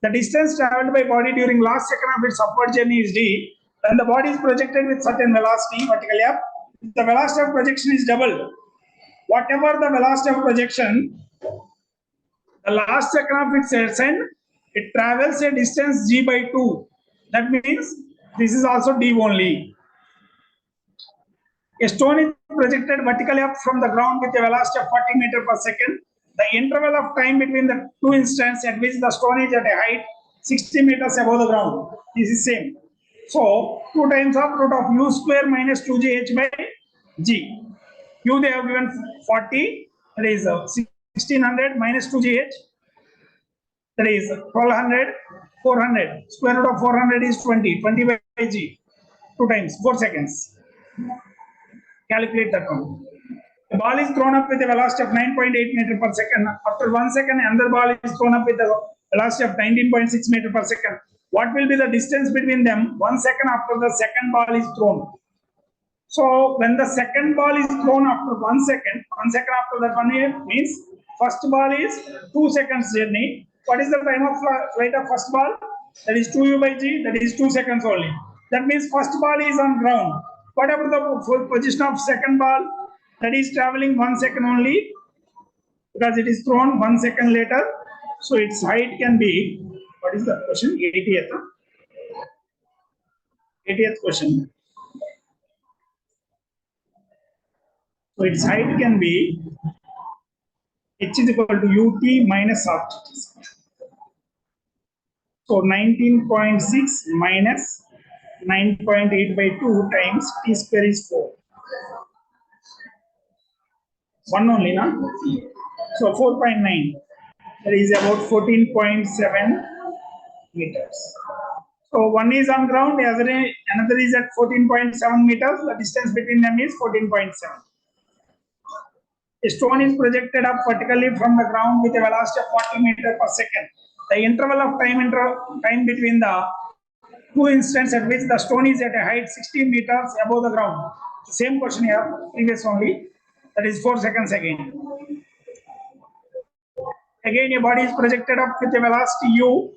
The distance traveled by body during last second of its upward journey is d. When the body is projected with certain velocity vertically up, the velocity of projection is doubled. Whatever the velocity of projection, The last second of its ascent, it travels a distance g by 2. That means this is also d only. A stone is projected vertically up from the ground with a velocity of 40 meters per second. The interval of time between the two instants at which the stone is at a height 60 meters above the ground is the same. So 2 times of root of u square minus 2gh by g. U they have given 40, that is 1600 minus 2gh, that is 1200, 400. Square root of 400 is 20, 20 by g. 2 times, 4 seconds. Calculate that one. The ball is thrown up with a velocity of 9.8 meters per second. After 1 second, another ball is thrown up with a velocity of 19.6 meters per second. What will be the distance between them 1 second after the second ball is thrown? So when the second ball is thrown after 1 second, 1 second after that 1 year means first ball is 2 seconds journey. What is the time of flight of first ball? That is 2u by g, that is 2 seconds only. That means first ball is on ground. What about the position of second ball? That is traveling 1 second only because it is thrown 1 second later. So its height can be, what is the question? 80th. 80th question. So its height can be h is equal to ut minus half t. So 19.6 minus 9.8 by 2 times t square is 4. 1 only, na? So 4.9. That is about 14.7 meters. So one is on ground, another is at 14.7 meters. The distance between them is 14.7. A stone is projected up vertically from the ground with a velocity of 40 meters per second. The interval of time between the two instants at which the stone is at a height 16 meters above the ground. Same question here, previous only. That is 4 seconds again. Again, a body is projected up with a velocity u.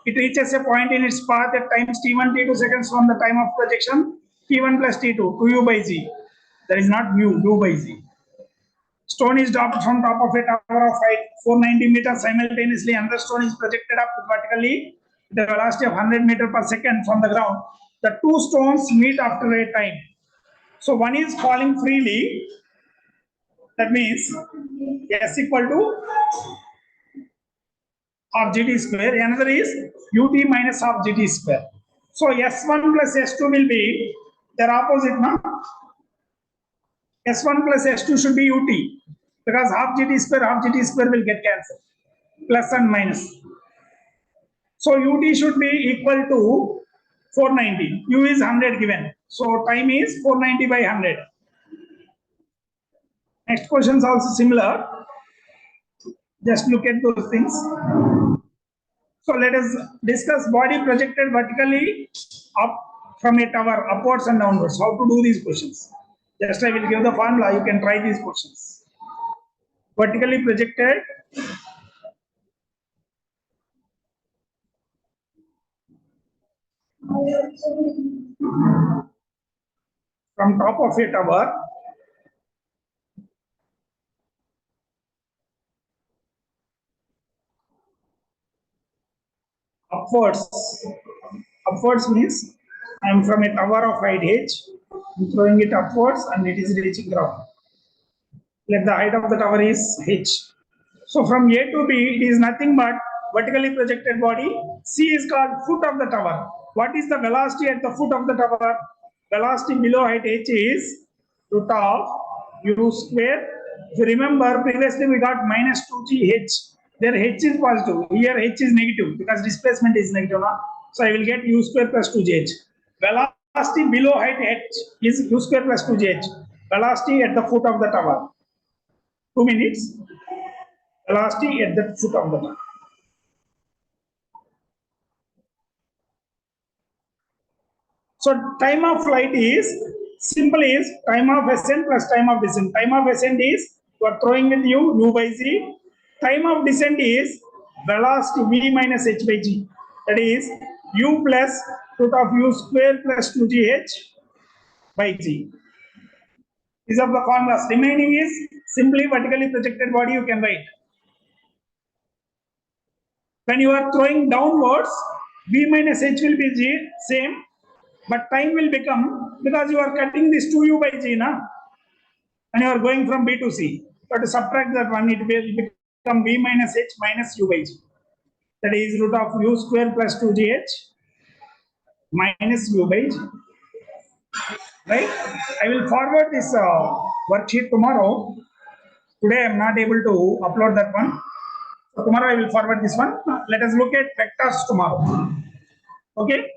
It reaches a point in its path at times t1, t2 seconds from the time of projection, t1 plus t2, 2u by z. That is not u by z. Stone is dropped from top of a tower of height 490 meters simultaneously. Another stone is projected up vertically with a velocity of 100 meters per second from the ground. The two stones meet after a time. So one is falling freely. That means s equal to half gt square. Another is ut minus half gt square. So s1 plus s2 will be their opposite, no? S1 plus S2 should be UT because half GT square will get cancelled. Plus and minus. So UT should be equal to 490. U is 100 given. So time is 490 by 100. Next question is also similar. Just look at those things. So let us discuss body projected vertically up from a tower, upwards and downwards. How to do these questions? Just I will give the formula. You can try these questions. Vertically projected from top of a tower upwards. Upwards means I am from a tower of height h, I'm throwing it upwards and it is reaching ground. Let the height of the tower is h. So from A to B, it is nothing but vertically projected body. C is called foot of the tower. What is the velocity at the foot of the tower? Velocity below height h is root of u square. If you remember, previously we got minus 2gh. There h is positive. Here h is negative because displacement is negative. No? So I will get u square plus 2gh. Velocity below height h is u square plus 2gh. Velocity at the foot of the tower. 2 minutes. Velocity at the foot of the tower. So time of flight is simple is time of ascent plus time of descent. Time of ascent is you are throwing with u by z. Time of descent is velocity v minus h by g. That is u plus root of u square plus 2gh by g. These are the formulas. Remaining is simply vertically projected body you can write. When you are throwing downwards, v minus h will be g, same, but time will become, because you are cutting this 2u by g, na? And you are going from b to c. But to subtract that one, it will become v minus h minus u by g. That is root of u square plus 2gh minus u by g. Right? I will forward this worksheet tomorrow. Today I am not able to upload that one. So tomorrow I will forward this one. Let us look at vectors tomorrow. Okay?